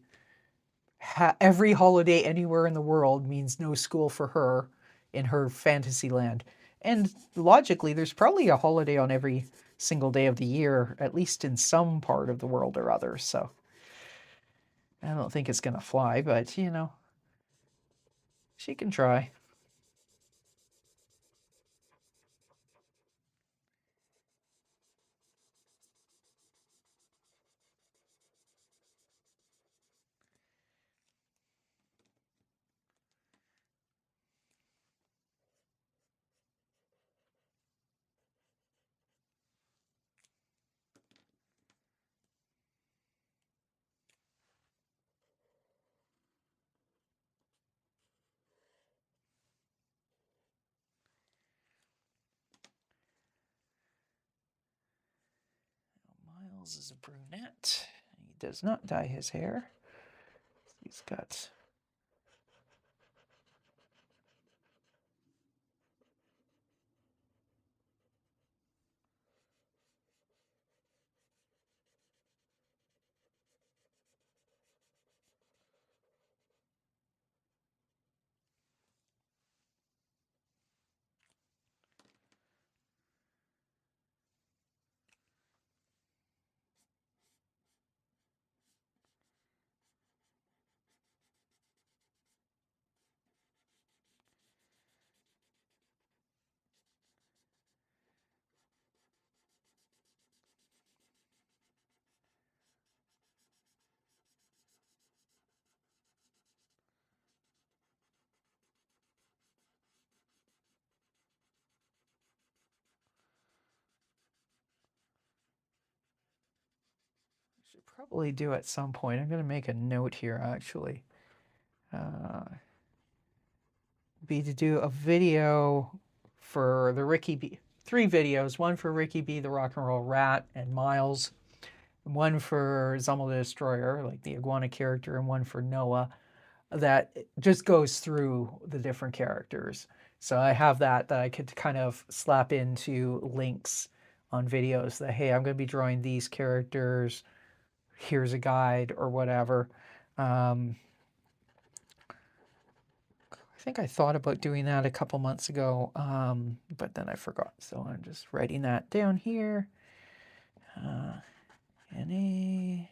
every holiday anywhere in the world means no school for her in her fantasy land. And logically, there's probably a holiday on every single day of the year, at least in some part of the world or other. So I don't think it's going to fly, but you know, she can try. Myles is a brunette. He does not dye his hair. He's got should probably do at some point. I'm going to make a note here actually. Be to do a video for the Ricky B. 3 videos, one for Ricky B, the rock and roll rat, and Myles, and one for Zummel the Destroyer, like the iguana character, and one for Noah, that just goes through the different characters. So I have that I could kind of slap into links on videos that, hey, I'm going to be drawing these characters, here's a guide or whatever. I think I thought about doing that a couple months ago, but then I forgot. So I'm just writing that down here. NA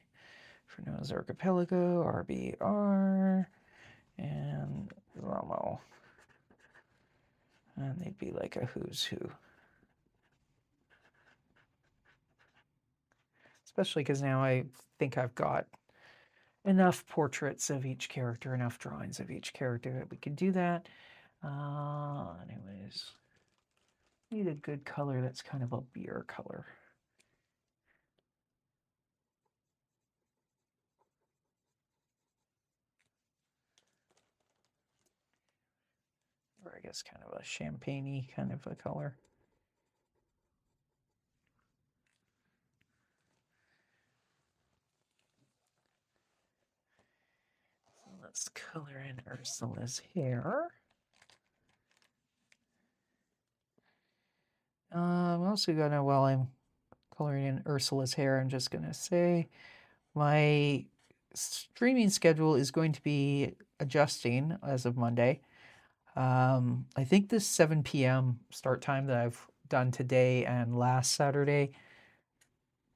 for Noah's Archipelago, RBR, and Romo. And they'd be like a who's who. especially because now I think I've got enough portraits of each character, enough drawings of each character that we can do that. Anyways, need a good color that's kind of a beer color. Or I guess kind of a champagne-y kind of a color. So let's color in Ursula's hair. I'm also gonna, while I'm coloring in Ursula's hair, I'm just gonna say my streaming schedule is going to be adjusting as of Monday. I think this 7 p.m. start time that I've done today and last Saturday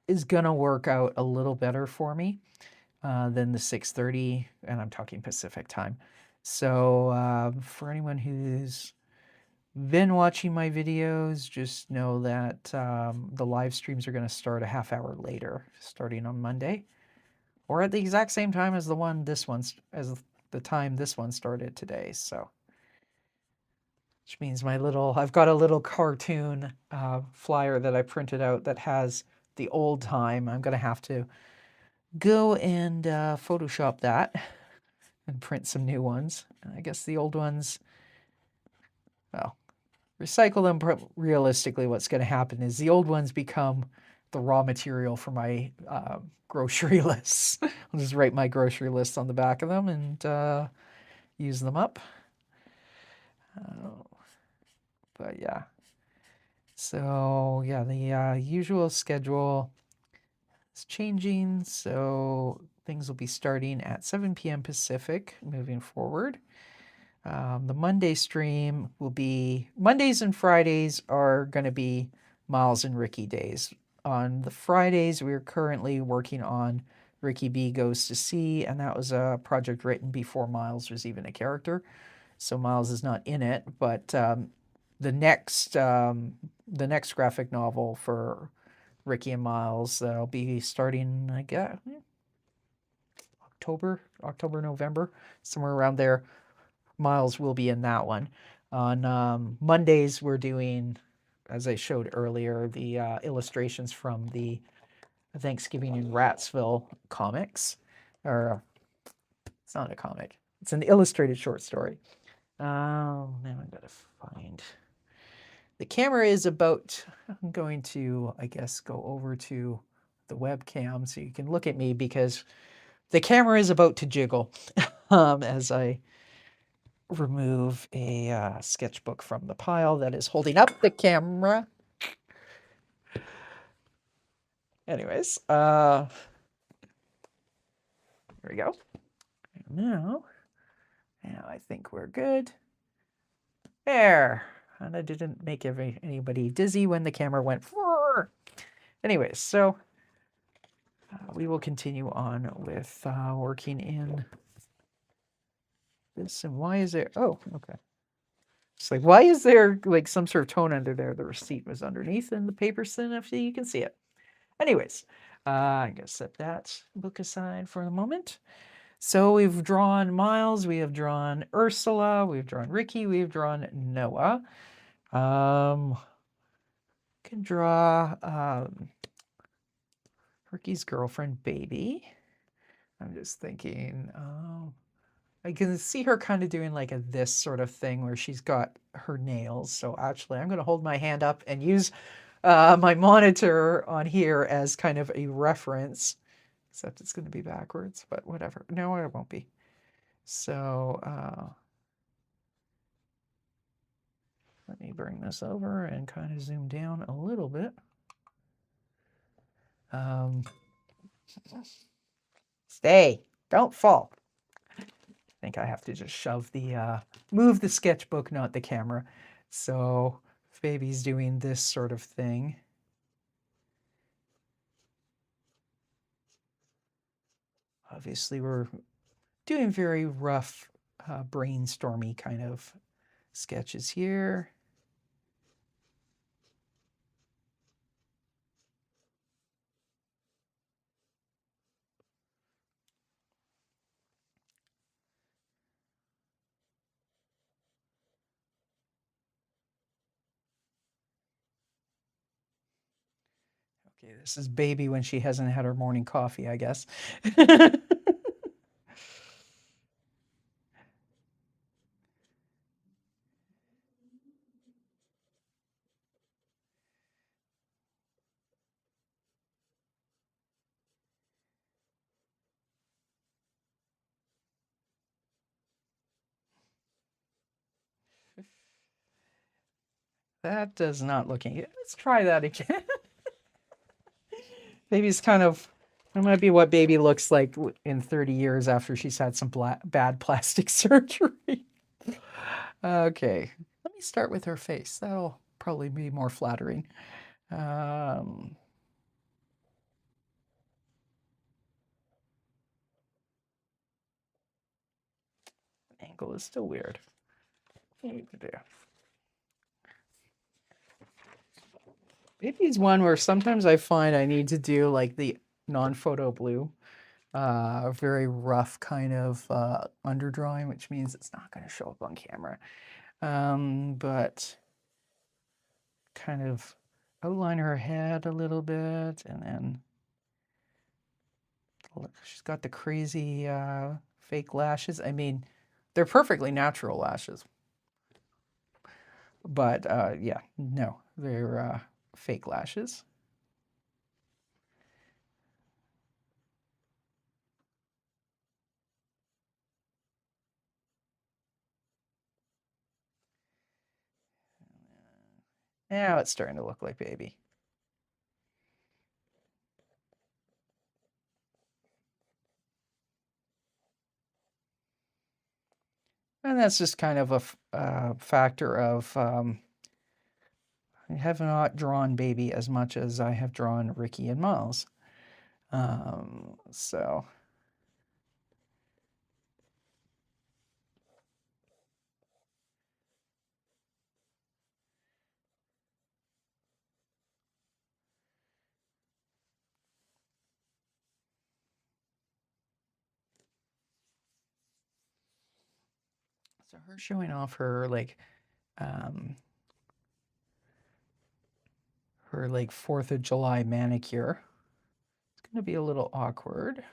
is gonna work out a little better for me than the 6:30, and I'm talking Pacific time. So for anyone who's been watching my videos, just know that the live streams are going to start a half hour later, starting on Monday, or at the exact same time as the time this one started today. So, which means I've got a little cartoon flyer that I printed out that has the old time. I'm going to have to go and Photoshop that and print some new ones. I guess the old ones, well, recycle them. Realistically, what's going to happen is the old ones become the raw material for my grocery lists. I'll just write my grocery lists on the back of them and use them up. But yeah. So yeah, the usual schedule is changing. So things will be starting at 7 p.m. Pacific moving forward. The Monday stream will be, Mondays and Fridays are going to be Myles and Ricky days. On the Fridays, we're currently working on Ricky B Goes to Sea, and that was a project written before Myles was even a character. So Myles is not in it, but the next graphic novel for Ricky and Myles that'll be starting, I guess, October, November, somewhere around there. Myles will be in that one. On Mondays, we're doing, as I showed earlier, the illustrations from the Thanksgiving in Ratsville comics. Or, it's not a comic. It's an illustrated short story. Now I've got to find... The camera is about... I'm going to, I guess, go over to the webcam so you can look at me, because the camera is about to jiggle as I remove a sketchbook from the pile that is holding up the camera. Anyways, here we go. Now I think we're good. There. And I didn't make anybody dizzy when the camera went. Anyways, so we will continue on with working in this. And why is there... Oh, okay. It's like, why is there like some sort of tone under there? The receipt was underneath and the paper's thin enough so you can see it. Anyways, I'm going to set that book aside for a moment. So we've drawn Myles, we have drawn Ursula, we've drawn Ricky, we've drawn Noah. Can draw Ricky's girlfriend, Baby. I'm just thinking, I can see her kind of doing like this sort of thing where she's got her nails. So actually, I'm going to hold my hand up and use my monitor on here as kind of a reference, except it's going to be backwards, but whatever. No, it won't be. So let me bring this over and kind of zoom down a little bit. Stay, don't fall. I think I have to just shove move the sketchbook, not the camera. So if Baby's doing this sort of thing. Obviously, we're doing very rough, brainstormy kind of sketches here. Okay, this is baby when she hasn't had her morning coffee, I guess. That does not look any. Let's try that again. Baby's kind of. That might be what baby looks like in 30 years after she's had some bad plastic surgery. Okay, let me start with her face. That'll probably be more flattering. Um, Angle is still weird. Baby's one where sometimes I find I need to do like the non-photo blue, very rough kind of underdrawing, which means it's not going to show up on camera. But kind of outline her head a little bit, and then look, she's got the crazy fake lashes. I mean, they're perfectly natural lashes, but yeah, no, they're fake lashes. Now it's starting to look like baby. And that's just kind of a factor of I have not drawn baby as much as I have drawn Ricky and Myles. So her showing off her um, her 4th of July manicure. It's going to be a little awkward.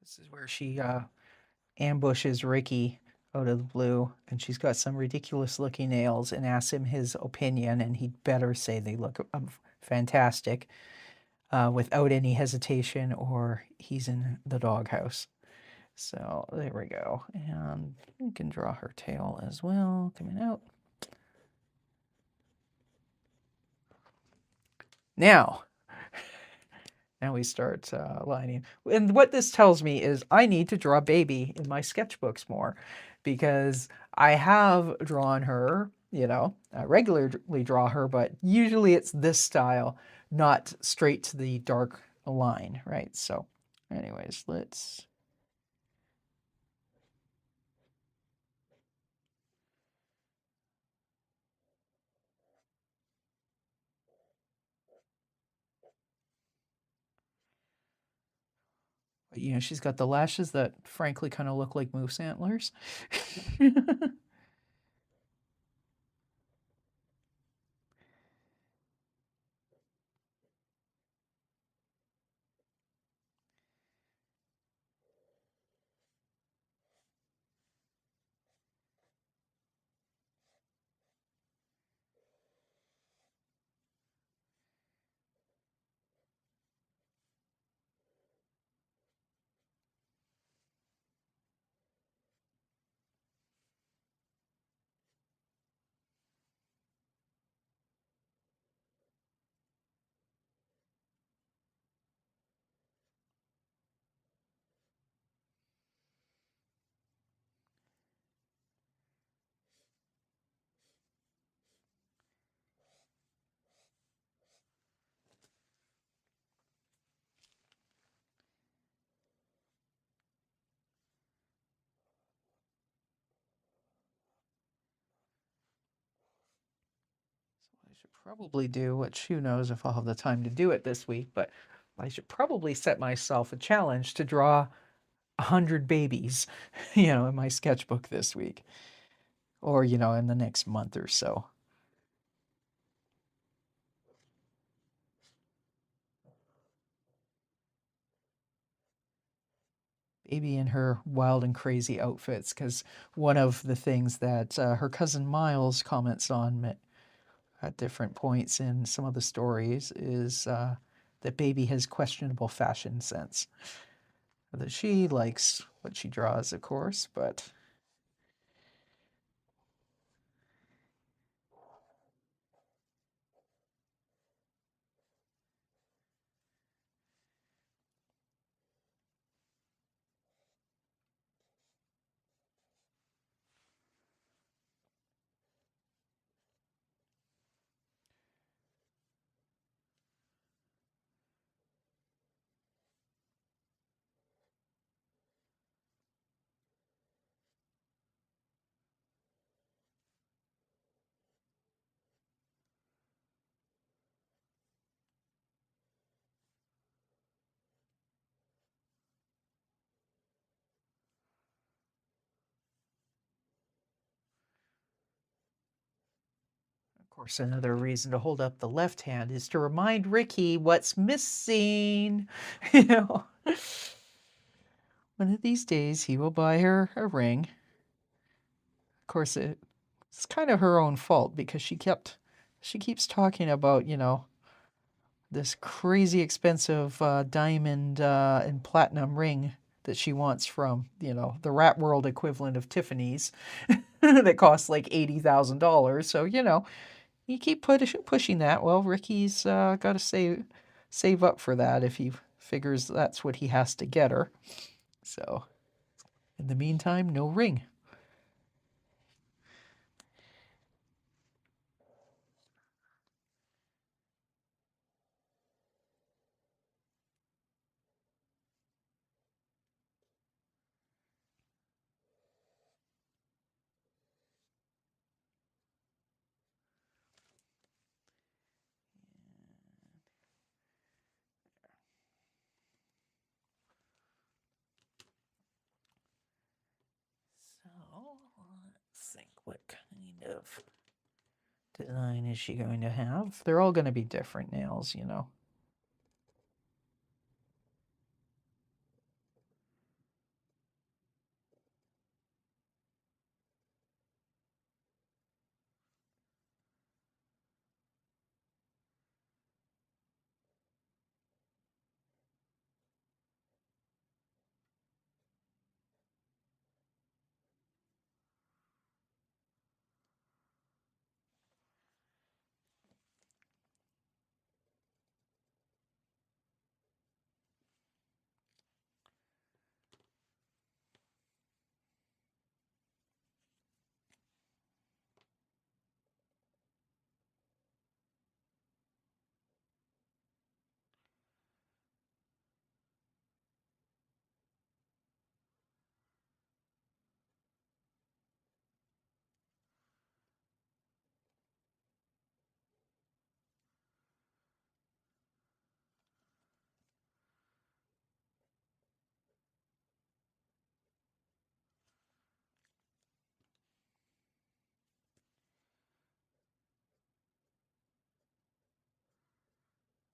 This is where she ambushes Ricky out of the blue, and she's got some ridiculous looking nails and asks him his opinion, and he'd better say they look fantastic without any hesitation, or he's in the doghouse. So there we go. And you can draw her tail as well, coming out. Now we start lining. And what this tells me is I need to draw baby in my sketchbooks more, because I have drawn her, I regularly draw her, but usually it's this style, not straight to the dark line, right? So anyways, let's... she's got the lashes that frankly kind of look like moose antlers. should probably do, which who knows if I'll have the time to do it this week, but I should probably set myself a challenge to draw 100 babies, in my sketchbook this week, or, in the next month or so. Baby in her wild and crazy outfits, because one of the things that her cousin Myles comments on at different points in some of the stories is that Baby has questionable fashion sense. That she likes what she draws, of course, but of course, another reason to hold up the left hand is to remind Ricky what's missing. You know, one of these days he will buy her a ring. Of course, it's kind of her own fault because she keeps talking about, this crazy expensive diamond and platinum ring that she wants from, the rat world equivalent of Tiffany's that costs like $80,000. So, you keep pushing that. Well, Ricky's got to save up for that if he figures that's what he has to get her. So, in the meantime, no ring. So, let's think, what kind of design is she going to have? They're all going to be different nails.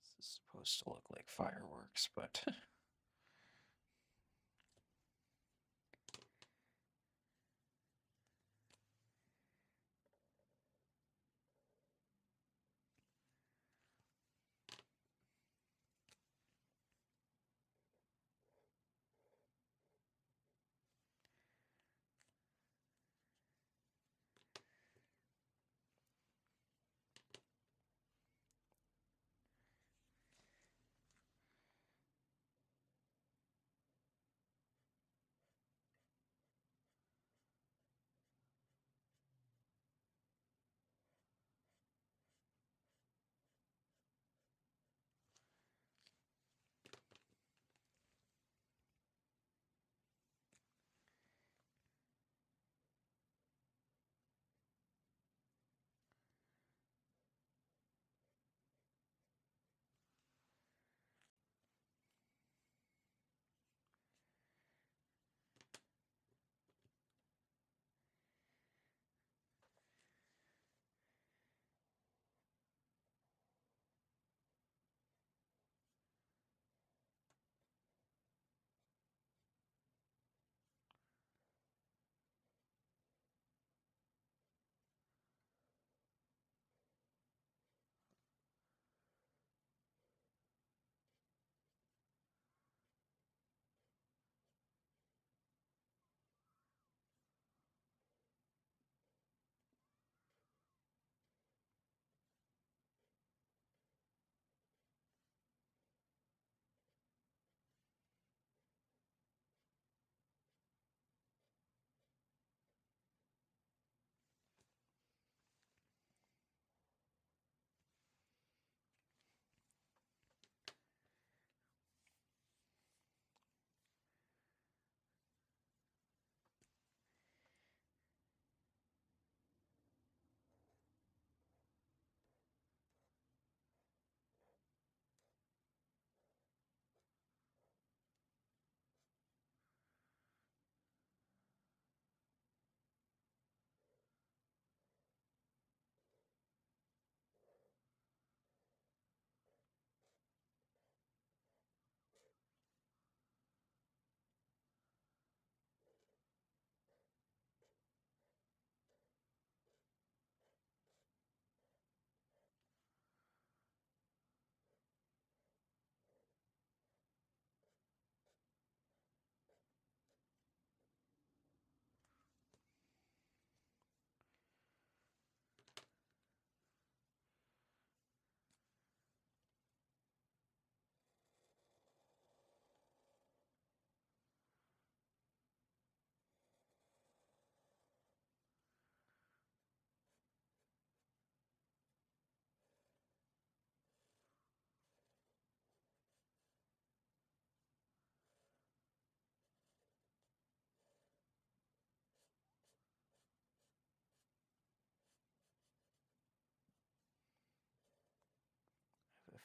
This is supposed to look like fireworks, but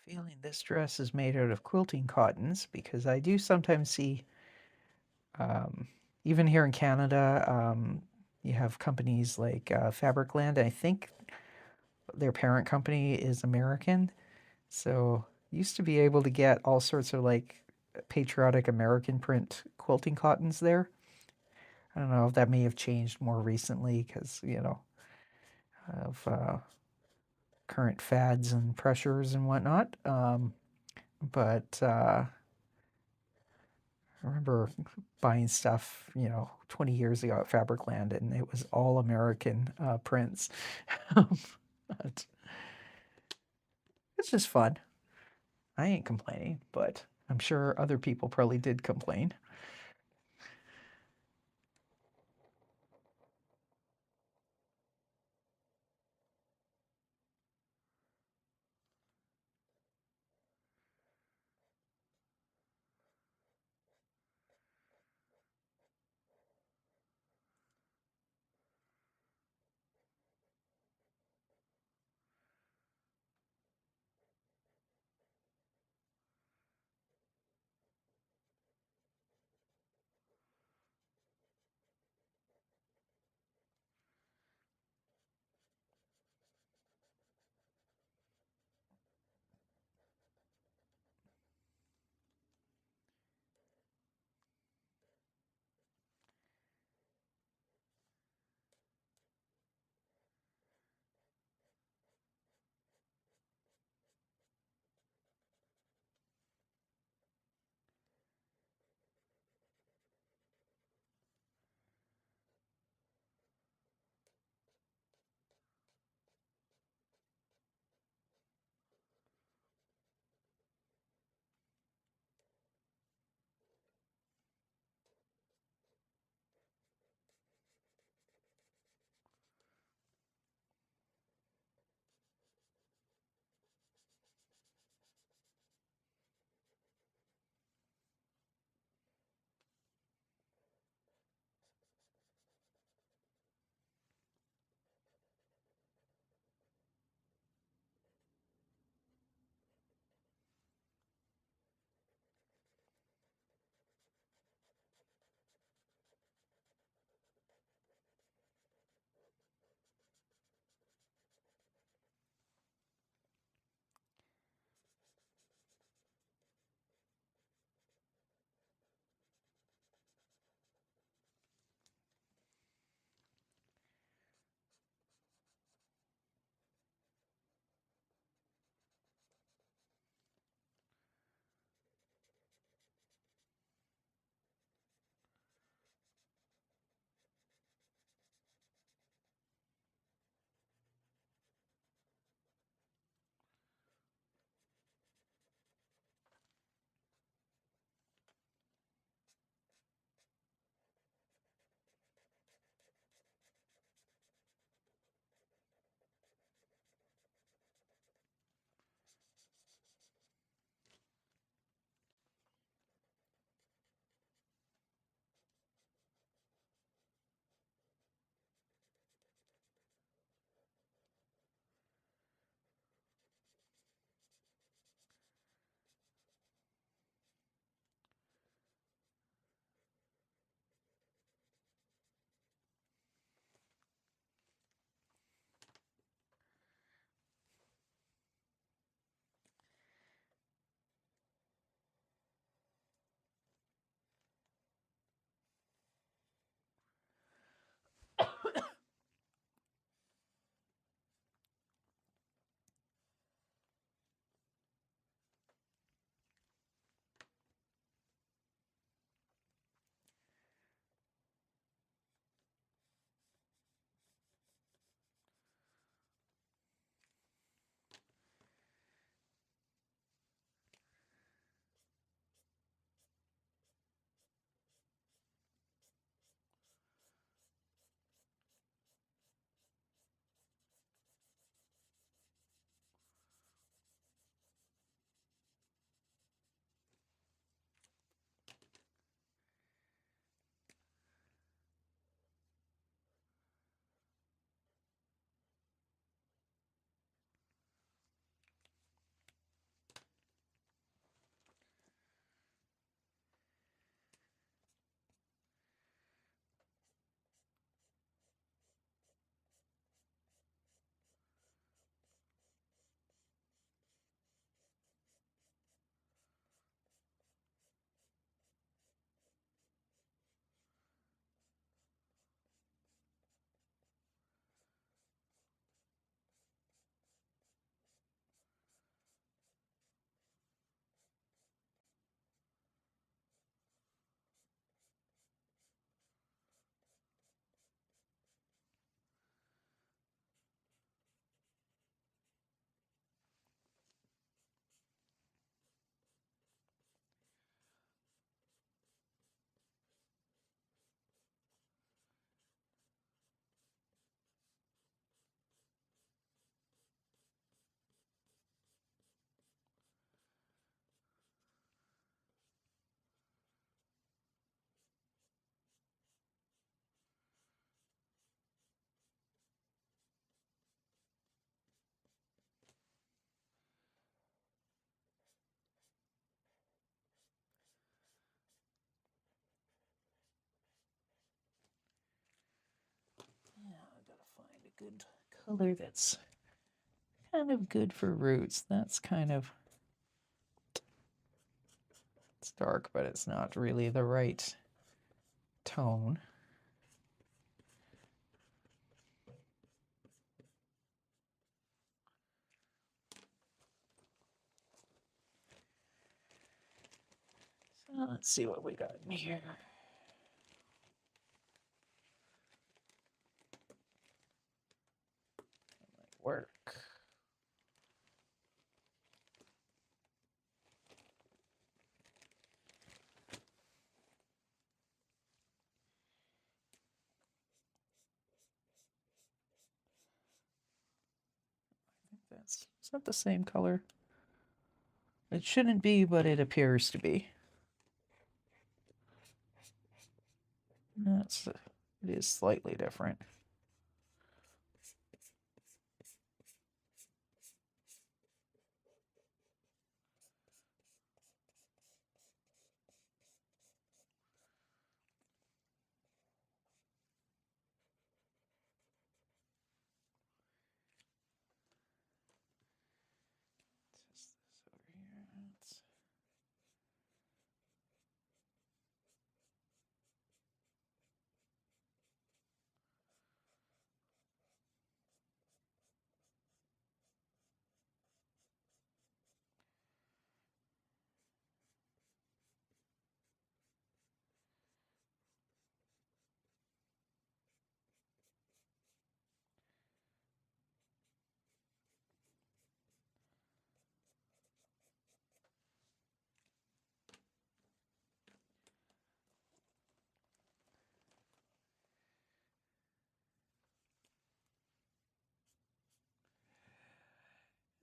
feeling this dress is made out of quilting cottons because I do sometimes see, um, even here in Canada, you have companies like Fabricland. I think their parent company is American. So used to be able to get all sorts of like patriotic American print quilting cottons there. I don't know if that may have changed more recently because, of current fads and pressures and whatnot. But I remember buying stuff, 20 years ago at Fabricland, and it was all American prints. But it's just fun. I ain't complaining, but I'm sure other people probably did complain. good color that's kind of good for roots. That's kind of, it's dark, but it's not really the right tone. So let's see what we got in here. That might work. It's not the same color. It shouldn't be, but it appears to be. It is slightly different. Test this over here.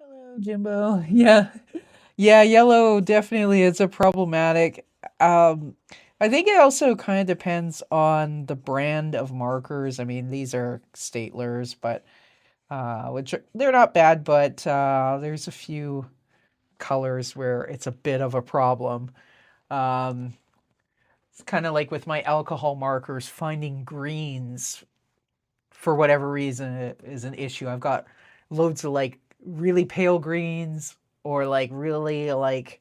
Hello, Jimbo. Yeah. Yeah, yellow definitely is a problematic. I think it also kind of depends on the brand of markers. I mean, these are staplers, but they're not bad, but there's a few colors where it's a bit of a problem. Um, it's kind of like with my alcohol markers, finding greens for whatever reason is an issue. I've got loads of like really pale greens or like really like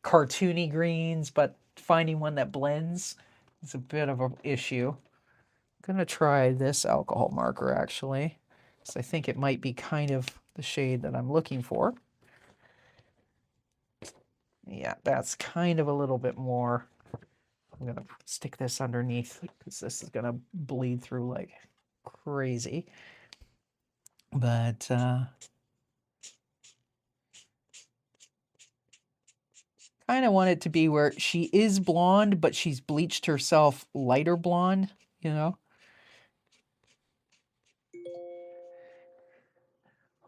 cartoony greens, but finding one that blends is a bit of an issue. I'm gonna try this alcohol marker actually, because I think it might be kind of the shade that I'm looking for. Yeah, that's kind of a little bit more. I'm gonna stick this underneath because this is gonna bleed through like crazy. But kind of want it to be where she is blonde, but she's bleached herself lighter blonde, you know?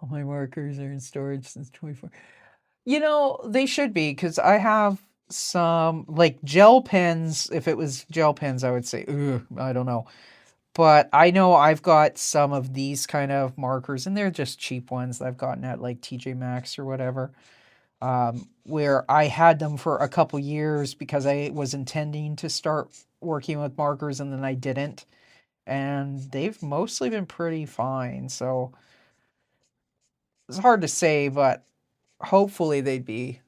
All my markers are in storage since 24. You know, they should be because I have some like gel pens. If it was gel pens, I would say, ugh, I don't know. But I know I've got some of these kind of markers, and they're just cheap ones that I've gotten at like TJ Maxx or whatever, where I had them for a couple years because I was intending to start working with markers and then I didn't. And they've mostly been pretty fine. So it's hard to say, but hopefully they'd be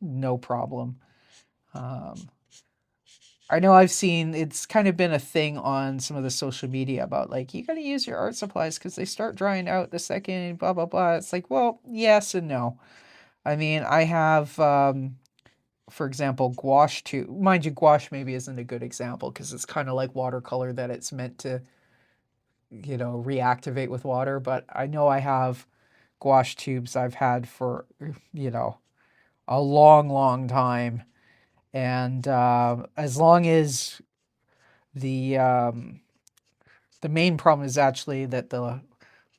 no problem. Um, I know I've seen it's kind of been a thing on some of the social media about like you got to use your art supplies because they start drying out the second blah blah blah. It's like, well, yes and no. I mean, I have, for example, gouache too. Mind you, gouache maybe isn't a good example because it's kind of like watercolor that it's meant to, you know, reactivate with water. But I know I have gouache tubes I've had for, you know, a long, long time. And as long as the um, the main problem is actually that the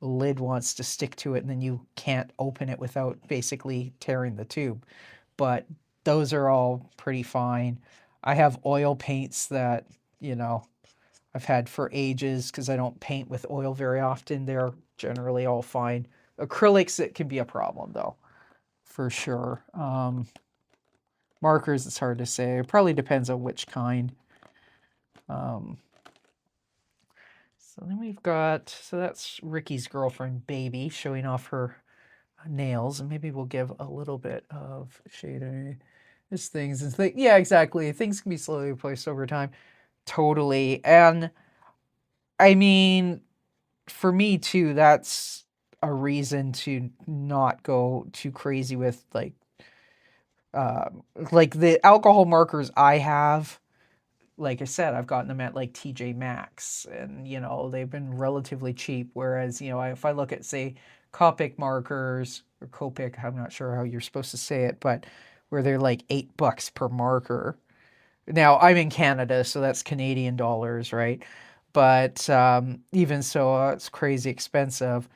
lid wants to stick to it, and then you can't open it without basically tearing the tube. But those are all pretty fine. I have oil paints that, you know, I've had for ages because I don't paint with oil very often. They're generally all fine. Acrylics, it can be a problem though, for sure. Markers, it's hard to say. It probably depends on which kind. So then we've got, so that's Ricky's girlfriend, Baby, showing off her nails, and maybe we'll give a little bit of shade. There's things and things. Yeah, exactly. Things can be slowly replaced over time. Totally. And I mean, for me too, that's a reason to not go too crazy with like the alcohol markers I have. Like I said, I've gotten them at like TJ Maxx, and they've been relatively cheap. Whereas if I look at say Copic markers or Copic, I'm not sure how you're supposed to say it, but where they're like $8 per marker. Now I'm in Canada, so that's Canadian dollars, right? But even so, it's crazy expensive.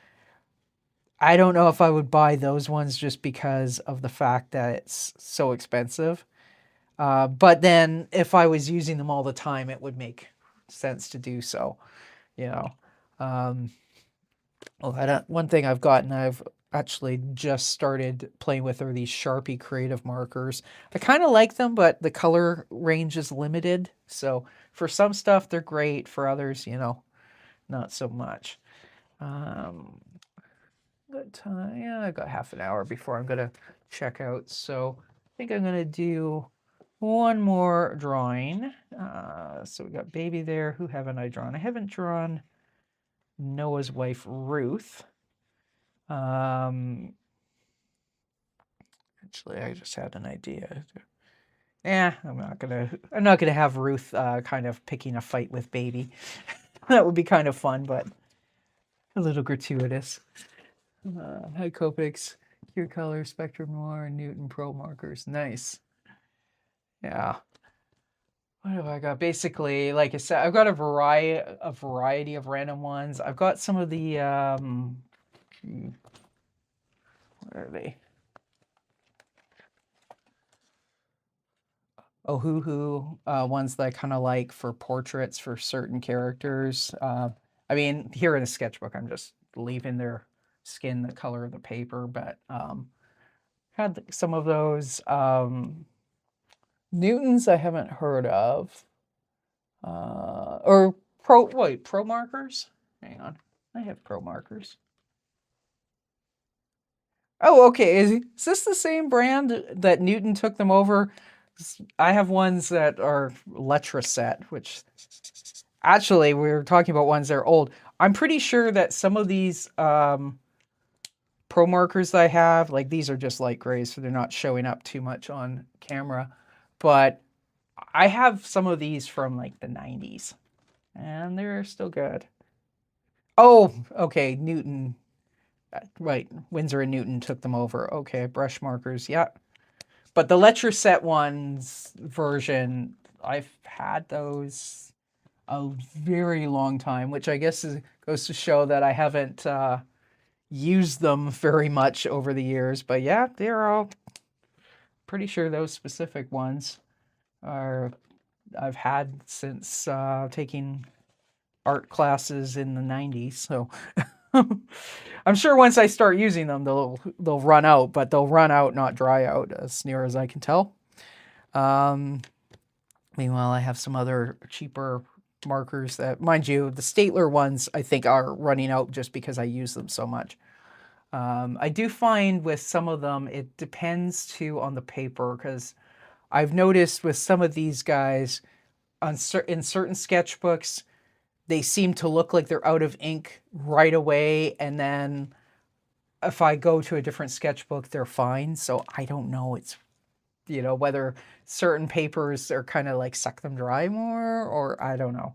I don't know if I would buy those ones just because of the fact that it's so expensive. But then if I was using them all the time, it would make sense to do so, you know. Um, one thing I've actually just started playing with are these Sharpie creative markers. I kind of like them, but the color range is limited. So for some stuff, they're great. For others, not so much. Good time. Yeah, I've got half an hour before I'm gonna check out. So I think I'm gonna do one more drawing. So we got Baby there. Who haven't I drawn? I haven't drawn Noah's wife, Ruth. Actually, I just had an idea. I'm not gonna have Ruth kind of picking a fight with Baby. That would be kind of fun, but a little gratuitous. High Copics, Cure Color, Spectrum Noir, Newton Pro markers. Nice. Yeah. What have I got? Basically, like I said, I've got a variety of random ones. I've got some of the where are they? Ohuhu ones that I kind of like for portraits for certain characters. I mean, here in the sketchbook, I'm just leaving their skin the color of the paper, but had some of those. Newtons I haven't heard of. Or pro markers? Hang on. I have pro markers. Oh, okay. Is this the same brand that Newton took them over? I have ones that are Letraset, which actually we were talking about ones that are old. I'm pretty sure that some of these pro markers that I have, like these are just light grays, so they're not showing up too much on camera. But I have some of these from like the 90s, and they're still good. Oh, okay, Newton. Right, Winsor and Newton took them over. Okay, brush markers, yeah. But the Letraset ones version, I've had those a very long time, which I guess goes to show that I haven't used them very much over the years. But yeah, they're all pretty sure those specific ones are I've had since taking art classes in the 90s. So I'm sure once I start using them, they'll run out, but they'll run out, not dry out, as near as I can tell. Meanwhile, I have some other cheaper markers that, mind you, the Statler ones I think are running out just because I use them so much. I do find with some of them, it depends too on the paper, because I've noticed with some of these guys in certain sketchbooks, they seem to look like they're out of ink right away, and then if I go to a different sketchbook, they're fine. So I don't know. It's whether certain papers are kind of like suck them dry more, or I don't know.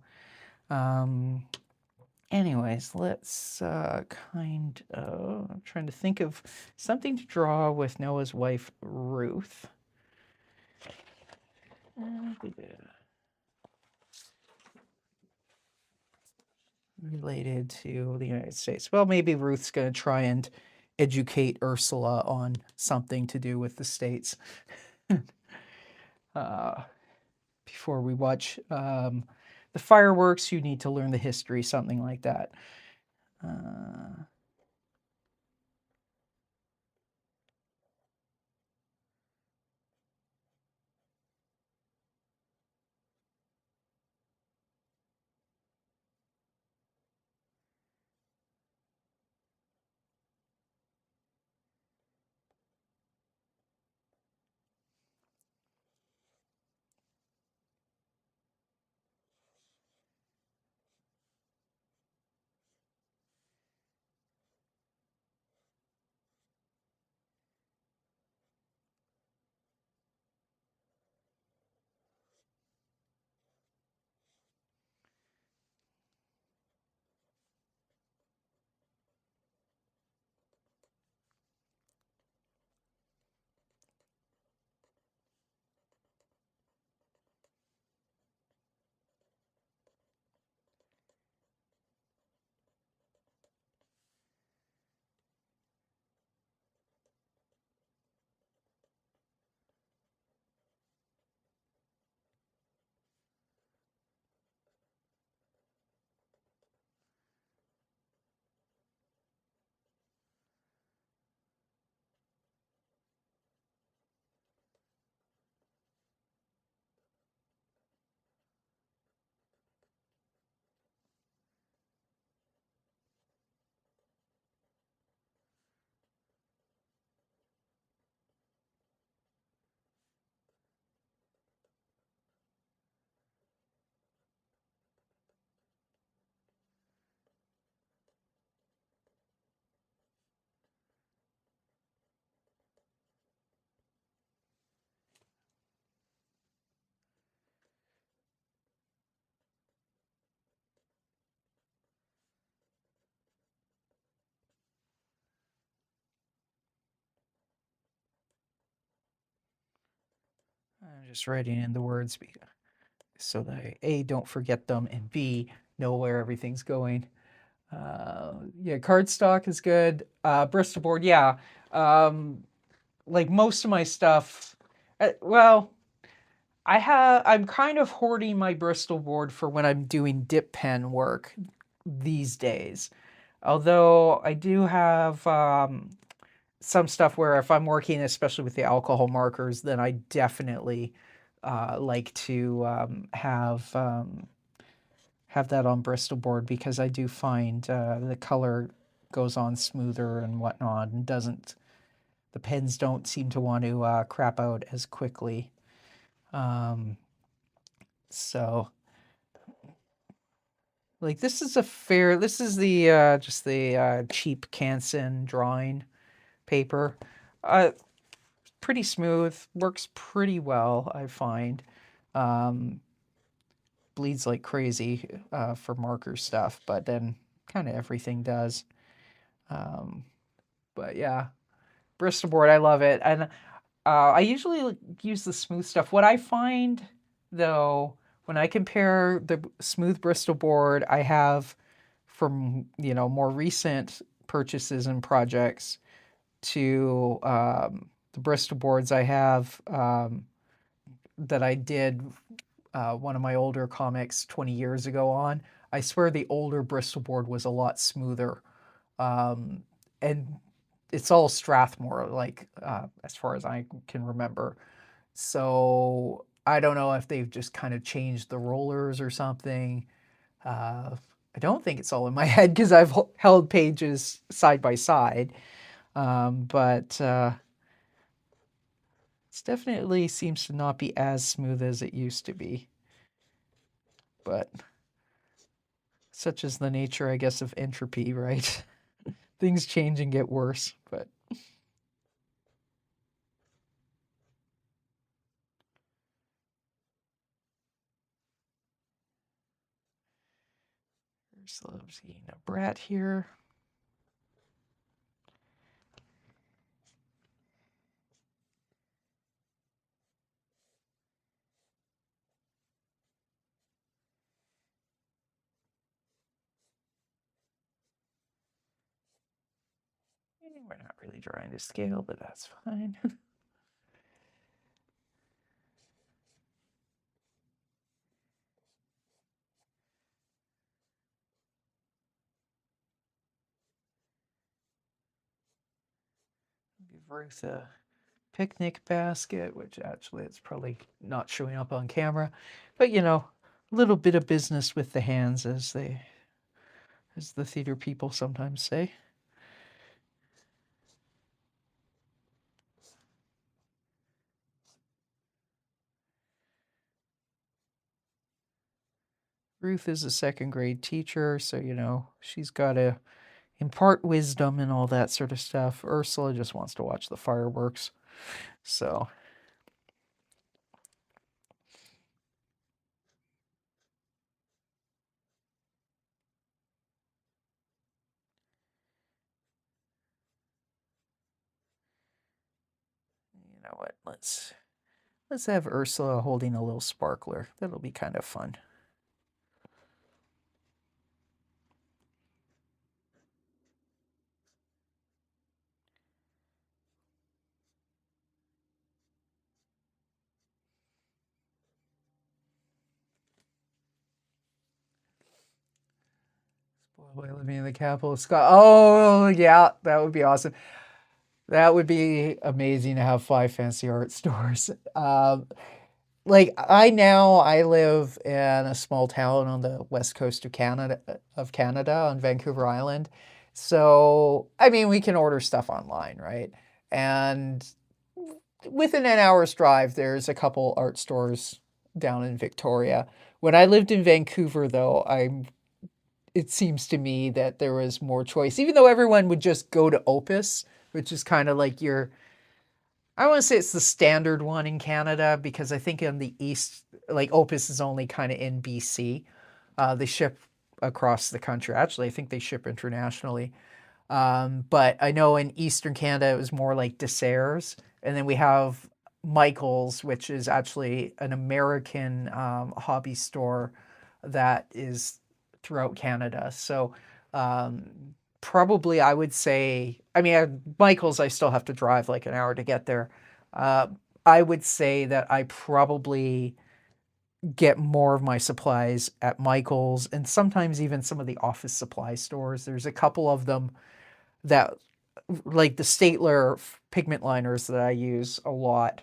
Anyways, let's I'm trying to think of something to draw with Noah's wife, Ruth. Related to the United States. Well, maybe Ruth's going to try and educate Ursula on something to do with the States before we watch the fireworks. You need to learn the history, something like that. I'm just writing in the words so that I, A, don't forget them, and B, know where everything's going. Yeah, cardstock is good. Bristol board, yeah. Like most of my stuff, well, I'm kind of hoarding my Bristol board for when I'm doing dip pen work these days. Although I do have some stuff where if I'm working, especially with the alcohol markers, then I definitely like to have that on Bristol board because I do find the color goes on smoother and whatnot, and the pens don't seem to want to crap out as quickly. So like this is the just the cheap Canson drawing paper. Pretty smooth, works pretty well, I find. Bleeds like crazy for marker stuff, but then kind of everything does. But yeah, Bristol board, I love it. And I usually use the smooth stuff. What I find, though, when I compare the smooth Bristol board I have from, more recent purchases and projects to the Bristol boards I have that I did one of my older comics 20 years ago on, I swear the older Bristol board was a lot smoother. And it's all Strathmore, like as far as I can remember. So I don't know if they've just kind of changed the rollers or something. I don't think it's all in my head because I've held pages side by side. But it definitely seems to not be as smooth as it used to be. But such is the nature, I guess, of entropy, right? Things change and get worse, but Ursula's eating a brat here. We're not really drawing to scale, but that's fine. Give Ruth a picnic basket, which actually it's probably not showing up on camera, but a little bit of business with the hands, as the theater people sometimes say. Ruth is a second grade teacher, so she's got to impart wisdom and all that sort of stuff. Ursula just wants to watch the fireworks. So, you know what? Let's have Ursula holding a little sparkler. That'll be kind of fun. Boy living in the capital of Scott. Oh yeah, that would be awesome. That would be amazing to have 5 fancy art stores. Like I live in a small town on the west coast of Canada on Vancouver Island. So I mean we can order stuff online, right? And within an hour's drive, there's a couple art stores down in Victoria. When I lived in Vancouver, though, it seems to me that there was more choice, even though everyone would just go to Opus, which is kind of like I want to say it's the standard one in Canada because I think in the East, like Opus is only kind of in BC. They ship across the country. Actually, I think they ship internationally. But I know in Eastern Canada, it was more like Desserts. And then we have Michael's, which is actually an American hobby store that is throughout Canada. So um, probably I would say, I mean, Michael's, I still have to drive like an hour to get there. Uh, I would say that I probably get more of my supplies at Michael's and sometimes even some of the office supply stores. There's a couple of them that, like the Staedtler pigment liners that I use a lot,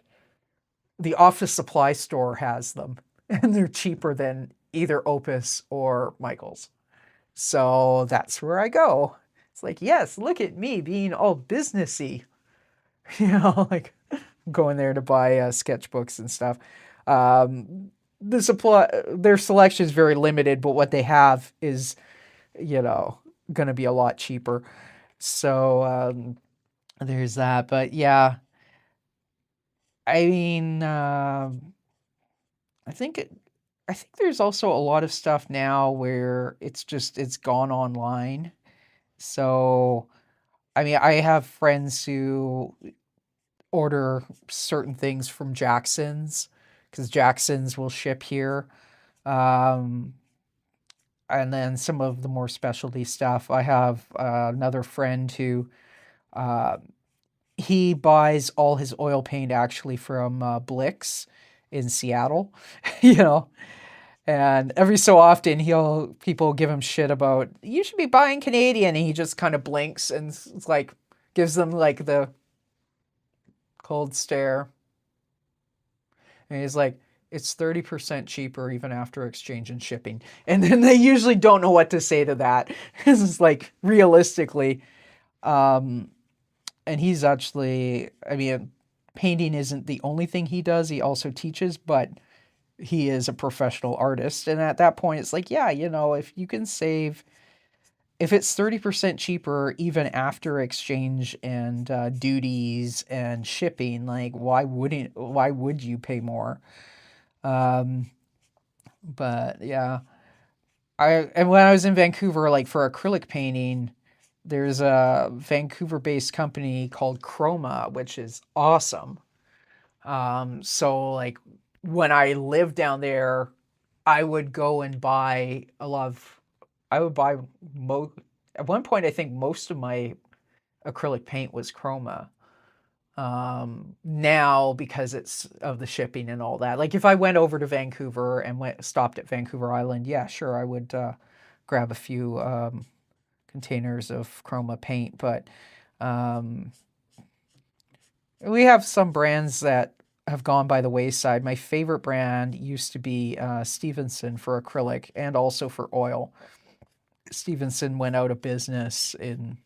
the office supply store has them and they're cheaper than either Opus or Michael's. So that's where I go. It's like, yes, look at me being all businessy, like going there to buy sketchbooks and stuff. Their selection is very limited, but what they have is, going to be a lot cheaper. So there's that. But yeah, I mean, I think I think there's also a lot of stuff now where it's gone online. So I mean, I have friends who order certain things from Jackson's because Jackson's will ship here. Um, and then some of the more specialty stuff. I have another friend who uh, he buys all his oil paint actually from Blix in Seattle, you know. And every so often people give him shit about you should be buying Canadian, and he just kind of blinks and it's like gives them like the cold stare. And he's like, it's 30% cheaper even after exchange and shipping. And then they usually don't know what to say to that. This is like realistically. And he's actually, I mean, painting isn't the only thing he does. He also teaches, but he is a professional artist. And at that point, it's like, yeah, if you can save, if it's 30% cheaper, even after exchange and duties and shipping, like, why would you pay more? But yeah, and when I was in Vancouver, like for acrylic painting, there's a Vancouver-based company called Chroma, which is awesome. So like when I lived down there, I would go and buy a lot of, I would buy at one point, I think most of my acrylic paint was Chroma. Now because it's of the shipping and all that. Like if I went over to Vancouver and stopped at Vancouver Island, yeah, sure, I would grab a few containers of Chroma paint, but we have some brands that have gone by the wayside. My favorite brand used to be Stevenson for acrylic and also for oil. Stevenson went out of business in,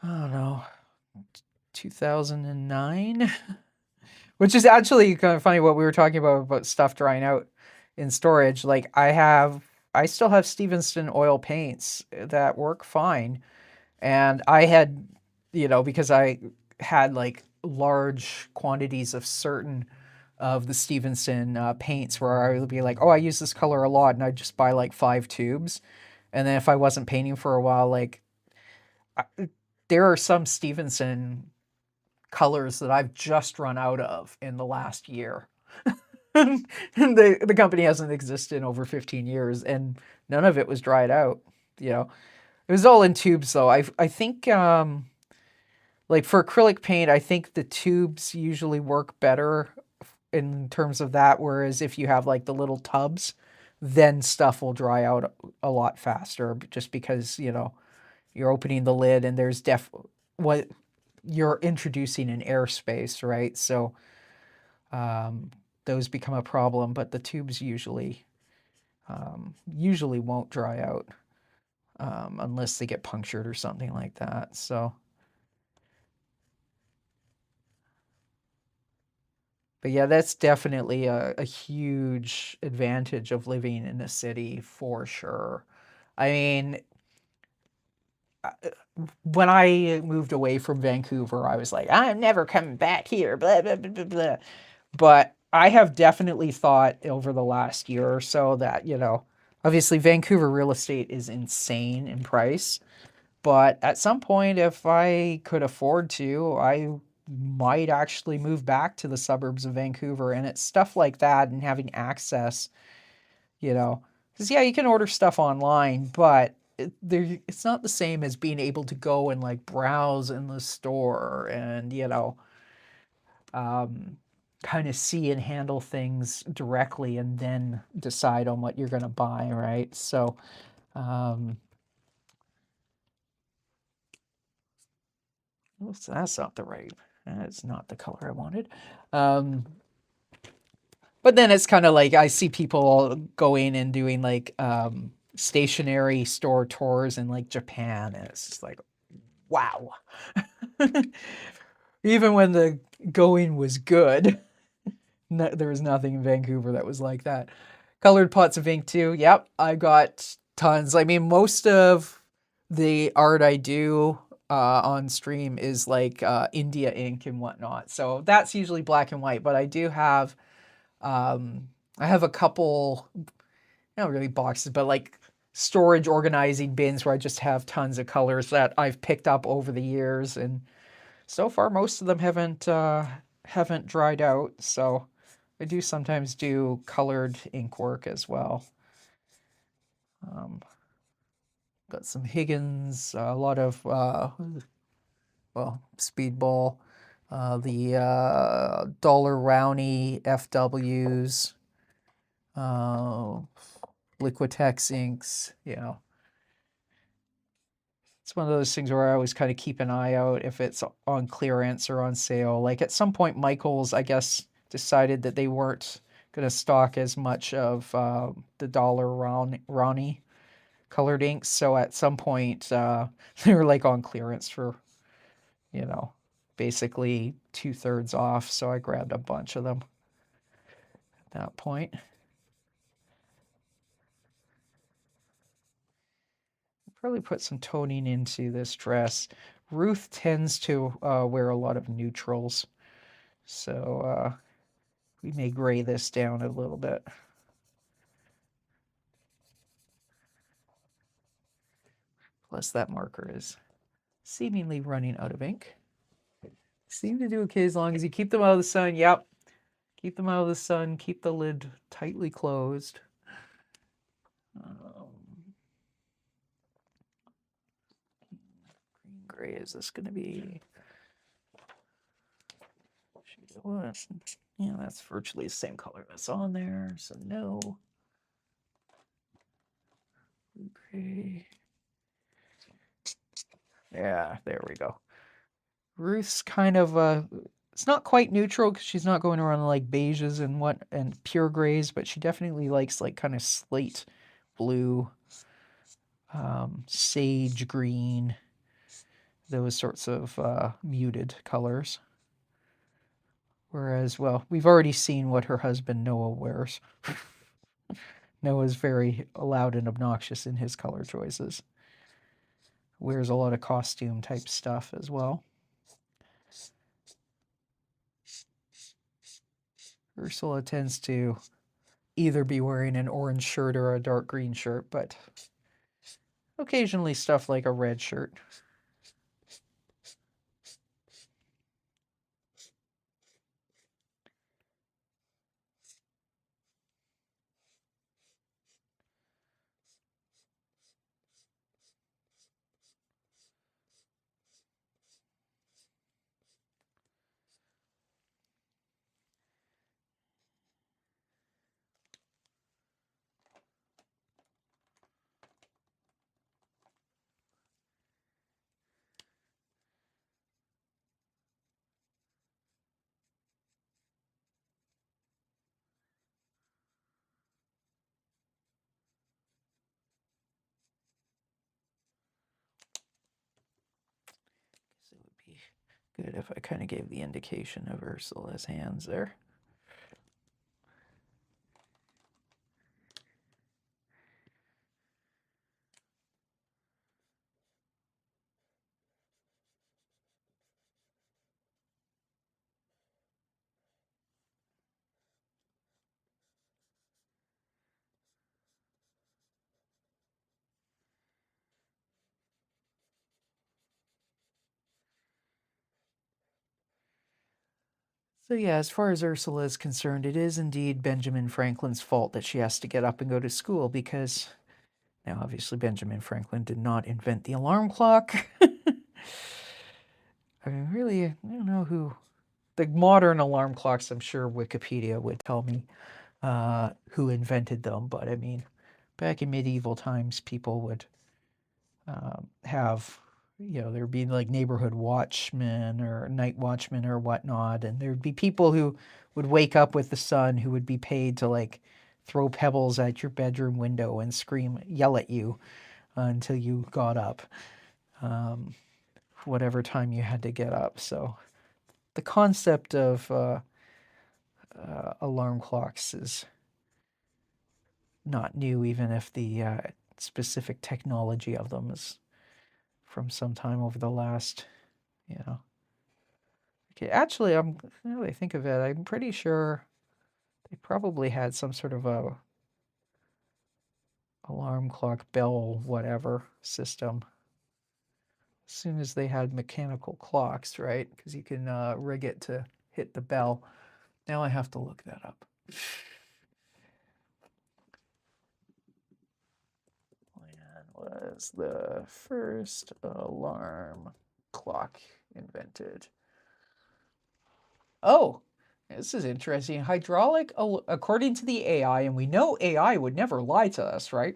I don't know, 2009, which is actually kind of funny what we were talking about stuff drying out in storage. Like I still have Stevenson oil paints that work fine. And I had, because I had like large quantities of certain of the Stevenson paints where I would be like, oh, I use this color a lot. And I'd just buy like 5 tubes. And then if I wasn't painting for a while, like there are some Stevenson colors that I've just run out of in the last year. And the company hasn't existed in over 15 years and none of it was dried out, It was all in tubes though. I think like for acrylic paint, I think the tubes usually work better in terms of that, whereas if you have like the little tubs, then stuff will dry out a lot faster just because, you're opening the lid and there's what you're introducing an airspace, right? So those become a problem, but the tubes usually won't dry out unless they get punctured or something like that. So, but yeah, that's definitely a huge advantage of living in a city for sure. I mean, when I moved away from Vancouver, I was like, I'm never coming back here, blah, blah, blah, blah, blah. But I have definitely thought over the last year or so that, obviously Vancouver real estate is insane in price. But at some point, if I could afford to, I might actually move back to the suburbs of Vancouver. And it's stuff like that and having access, you know, because yeah, you can order stuff online, but it's not the same as being able to go and like browse in the store and, kind of see and handle things directly and then decide on what you're going to buy, right? So, that's not the right, that's not the color I wanted. But then it's kind of like I see people going and doing like stationery store tours in like Japan, and it's just like, wow. Even when the going was good, there was nothing in Vancouver that was like that. Colored pots of ink too. Yep, I got tons. I mean, most of the art I do on stream is like India ink and whatnot. So that's usually black and white. But I do have, I have a couple, not really boxes, but like storage organizing bins where I just have tons of colors that I've picked up over the years, and so far most of them haven't dried out. So I do sometimes do colored ink work as well. Got some Higgins, a lot of Speedball, the Dollar Rowney FWs, Liquitex inks. It's one of those things where I always kind of keep an eye out if it's on clearance or on sale. Like at some point, Michaels, I guess, decided that they weren't going to stock as much of the Dollar Rowney colored inks. So at some point, they were like on clearance for, you know, basically 2/3 off. So I grabbed a bunch of them at that point. Probably put some toning into this dress. Ruth tends to wear a lot of neutrals. So we may gray this down a little bit. Plus that marker is seemingly running out of ink. Seem to do okay as long as you keep them out of the sun. Yep. Keep them out of the sun. Keep the lid tightly closed. Green gray, is this going to be? Yeah, that's virtually the same color that's on there. So no. Blue gray. Yeah, there we go. Ruth's kind of it's not quite neutral because she's not going around like beiges and pure grays, but she definitely likes like kind of slate blue, sage green, those sorts of muted colors. Whereas, well, we've already seen what her husband Noah wears. Noah's very loud and obnoxious in his color choices. Wears a lot of costume type stuff as well. Ursula tends to either be wearing an orange shirt or a dark green shirt, but occasionally stuff like a red shirt. So it would be good if I kind of gave the indication of Ursula's hands there. So yeah, as far as Ursula is concerned, it is indeed Benjamin Franklin's fault that she has to get up and go to school because now obviously Benjamin Franklin did not invent the alarm clock. I mean, really, I don't know who the modern alarm clocks. I'm sure Wikipedia would tell me who invented them, but I mean, back in medieval times, people would have, there'd be like neighborhood watchmen or night watchmen or whatnot, and there'd be people who would wake up with the sun who would be paid to like throw pebbles at your bedroom window and scream, yell at you until you got up, whatever time you had to get up. So the concept of alarm clocks is not new, even if the specific technology of them is from some time over the last, Okay, actually, now that I think of it, I'm pretty sure they probably had some sort of a alarm clock, bell, whatever system. As soon as they had mechanical clocks, right? Because you can rig it to hit the bell. Now I have to look that up. When was the first alarm clock invented? Oh, this is interesting. According to the AI, and we know AI would never lie to us, right?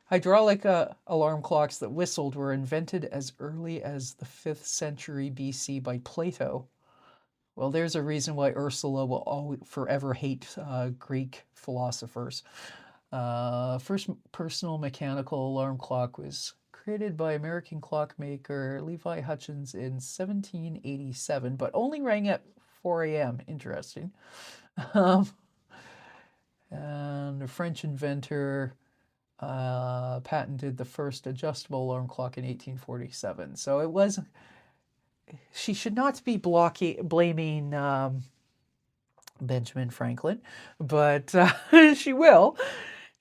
Hydraulic alarm clocks that whistled were invented as early as the 5th century BC by Plato. Well, there's a reason why Ursula will always forever hate Greek philosophers. First personal mechanical alarm clock was created by American clockmaker Levi Hutchins in 1787, but only rang at 4 a.m. Interesting. And a French inventor patented the first adjustable alarm clock in 1847. So it was. She should not be blaming Benjamin Franklin, but she will.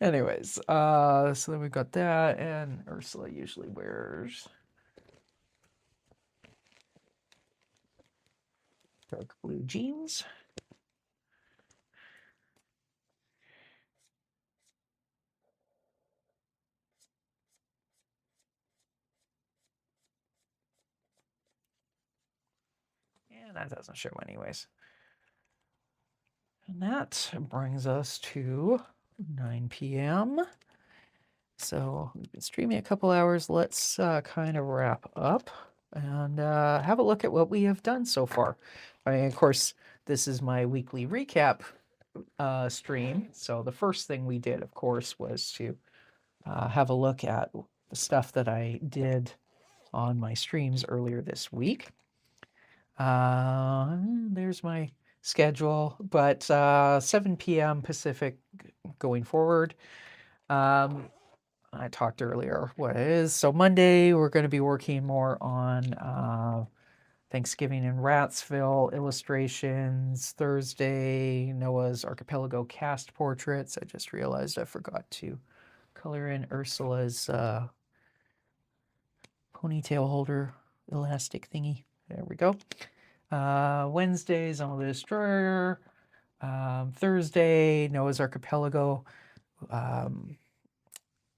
Anyways, so then we've got that, and Ursula usually wears dark blue jeans. And that doesn't show anyways. And that brings us to 9 p.m. So we've been streaming a couple hours. Let's kind of wrap up and have a look at what we have done so far. I mean, of course, this is my weekly recap stream. So the first thing we did, of course, was to have a look at the stuff that I did on my streams earlier this week. There's my schedule, but 7 p.m. Pacific going forward. I talked earlier what it is. So Monday, we're going to be working more on Thanksgiving in Ratsville illustrations. Thursday, Noah's Archipelago cast portraits. I just realized I forgot to color in Ursula's ponytail holder elastic thingy. There we go. Wednesdays, on the Destroyer. Thursday, Noah's Archipelago.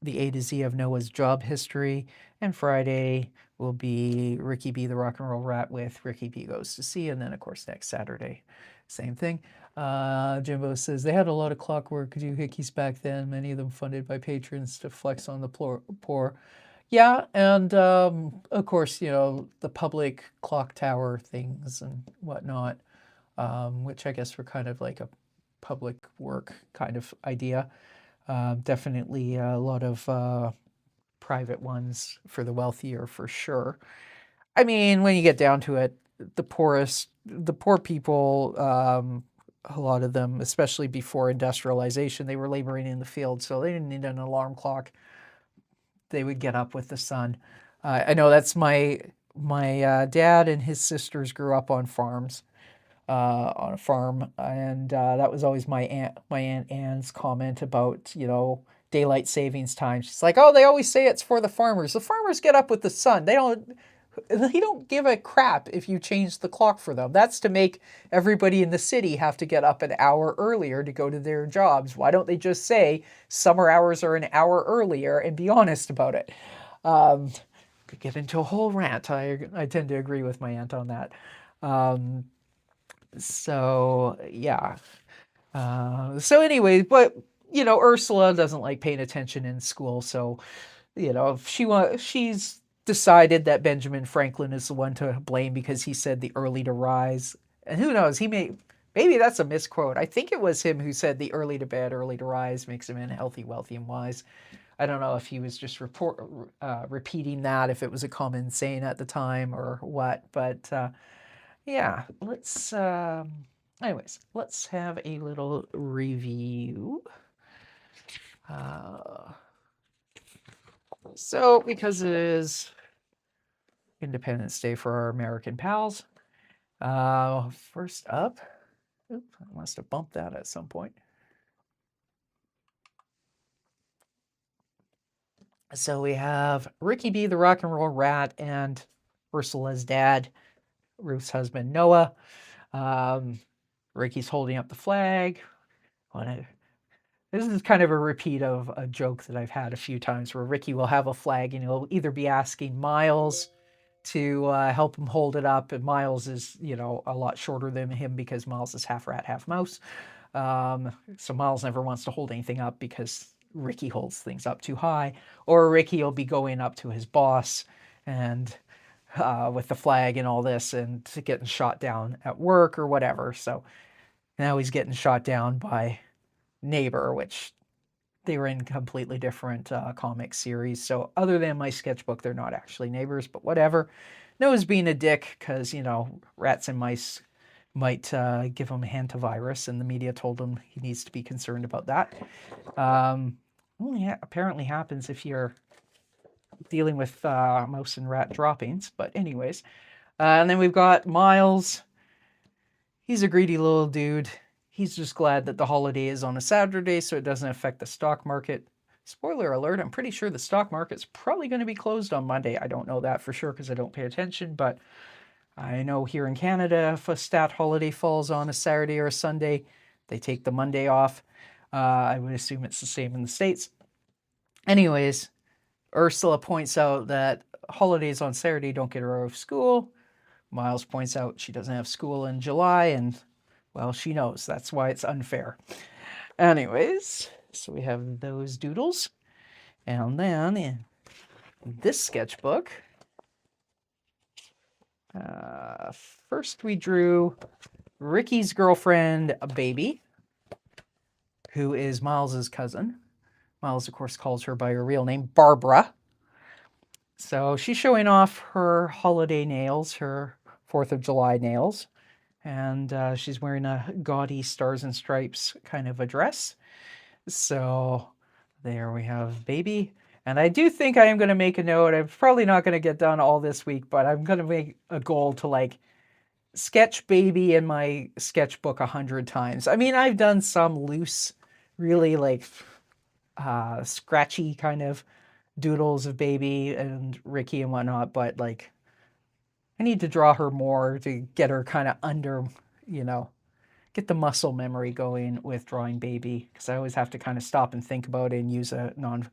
The A to Z of Noah's job history. And Friday will be Ricky B. the Rock and Roll Rat with Ricky B. Goes to Sea. And then, of course, next Saturday, same thing. Jimbo says, they had a lot of clockwork doohickeys back then, many of them funded by patrons to flex on the poor. Yeah, and of course, the public clock tower things and whatnot, which I guess were kind of like a public work kind of idea. Definitely a lot of private ones for the wealthier, for sure. I mean, when you get down to it, the poor people, a lot of them, especially before industrialization, they were laboring in the field, so they didn't need an alarm clock. They would get up with the sun. I know that's my dad and his sisters grew up on farms. On a farm, and that was always my aunt Anne's comment about daylight savings time. She's like, oh, they always say it's for the farmers. The farmers get up with the sun. They don't. they don't give a crap if you change the clock for them. That's to make everybody in the city have to get up an hour earlier to go to their jobs. Why don't they just say summer hours are an hour earlier and be honest about it? Could get into a whole rant. I tend to agree with my aunt on that. So yeah. So anyway, but Ursula doesn't like paying attention in school, so if she's decided that Benjamin Franklin is the one to blame because he said the early to rise. And who knows, maybe that's a misquote. I think it was him who said the early to bed, early to rise makes a man healthy, wealthy, and wise. I don't know if he was just repeating that, if it was a common saying at the time or what, but yeah, anyways, let's have a little review. So, because it is Independence Day for our American pals, first up, I must have bumped that at some point. So we have Ricky B, the rock and roll rat, and Ursula's dad, Ruth's husband, Noah. Ricky's holding up the flag. This is kind of a repeat of a joke that I've had a few times where Ricky will have a flag and he'll either be asking Myles to help him hold it up, and Myles is, a lot shorter than him because Myles is half rat, half mouse. So Myles never wants to hold anything up because Ricky holds things up too high, or Ricky will be going up to his boss and with the flag and all this and getting shot down at work or whatever. So now he's getting shot down by Neighbor, which they were in completely different comic series. So other than my sketchbook, they're not actually neighbors, but whatever. Noah's being a dick because, rats and mice might give him hantavirus, and the media told him he needs to be concerned about that. Only apparently happens if you're dealing with mouse and rat droppings, but anyways. And then we've got Myles. He's a greedy little dude. He's just glad that the holiday is on a Saturday so it doesn't affect the stock market. Spoiler alert, I'm pretty sure the stock market's probably going to be closed on Monday. I don't know that for sure because I don't pay attention, but I know here in Canada, if a stat holiday falls on a Saturday or a Sunday, they take the Monday off. I would assume it's the same in the States. Anyways, Ursula points out that holidays on Saturday don't get her out of school. Myles points out she doesn't have school in July, and, well, she knows. That's why it's unfair. Anyways, so we have those doodles. And then in this sketchbook, first we drew Ricky's girlfriend, a baby, who is Myles's cousin. Myles, of course, calls her by her real name, Barbara. So she's showing off her holiday nails, her 4th of July nails. And she's wearing a gaudy Stars and Stripes kind of a dress. So there we have baby. And I do think I am going to make a note. I'm probably not going to get done all this week, but I'm going to make a goal to sketch baby in my sketchbook 100 times. I mean, I've done some loose, really scratchy kind of doodles of baby and Ricky and whatnot, but I need to draw her more to get her kind of under, get the muscle memory going with drawing baby, because I always have to kind of stop and think about it and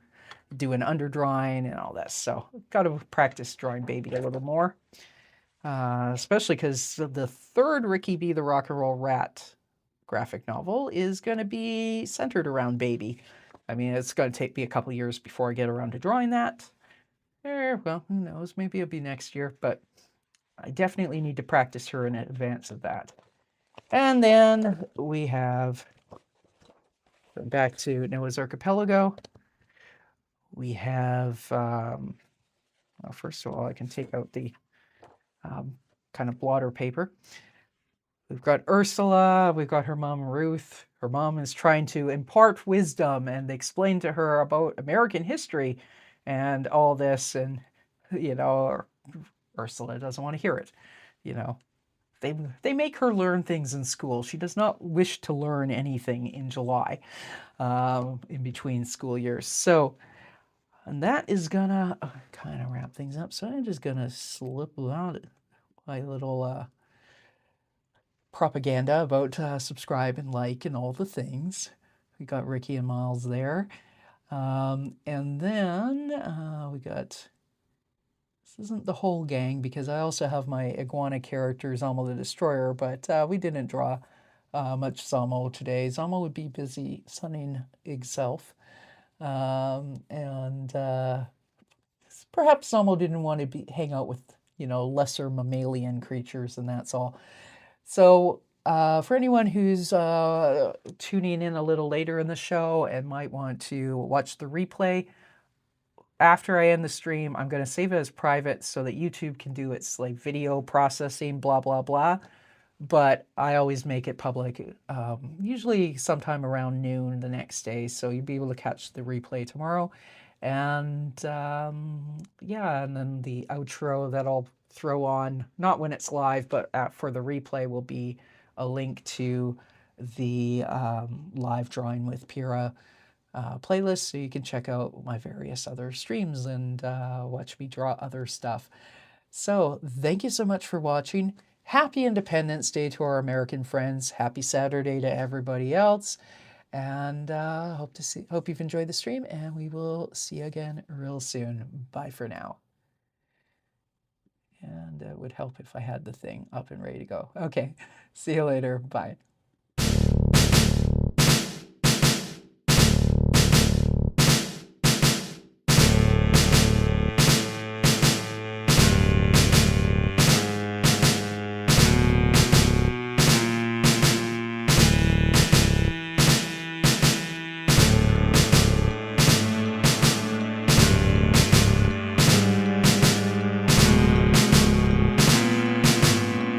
do an underdrawing and all that. So got to practice drawing baby a little more, especially because the third Ricky B. the Rock and Roll Rat graphic novel is going to be centered around baby. I mean, it's going to take me a couple years before I get around to drawing that. Well, who knows? Maybe it'll be next year, but I definitely need to practice her in advance of that. And then we have, back to Noah's Archipelago, we have, well, first of all, I can take out the kind of blotter paper. We've got Ursula, we've got her mom, Ruth. Her mom is trying to impart wisdom and explain to her about American history and all this, and, Ursula doesn't want to hear it. They make her learn things in school. She does not wish to learn anything in July, in between school years. So And that is gonna kind of wrap things up. So I'm just gonna slip out my little propaganda about subscribe and like and all the things. We got Ricky and Myles there. And then we got, this isn't the whole gang because I also have my iguana character, Zomo the Destroyer, but we didn't draw much Zomo today. Zomo would be busy sunning himself. And perhaps Zomo didn't want to hang out with, lesser mammalian creatures, and that's all. So for anyone who's tuning in a little later in the show and might want to watch the replay, after I end the stream, I'm going to save it as private so that YouTube can do its like video processing, blah, blah, blah. But I always make it public, usually sometime around noon the next day. So you'll be able to catch the replay tomorrow. And yeah, and then the outro that I'll throw on, not when it's live, but for the replay will be a link to the live drawing with Pyrrha playlist, so you can check out my various other streams and watch me draw other stuff. So thank you so much for watching. Happy Independence Day to our American friends. Happy Saturday to everybody else. And hope you've enjoyed the stream, and we will see you again real soon. Bye for now. And it would help if I had the thing up and ready to go. Okay, see you later. Bye.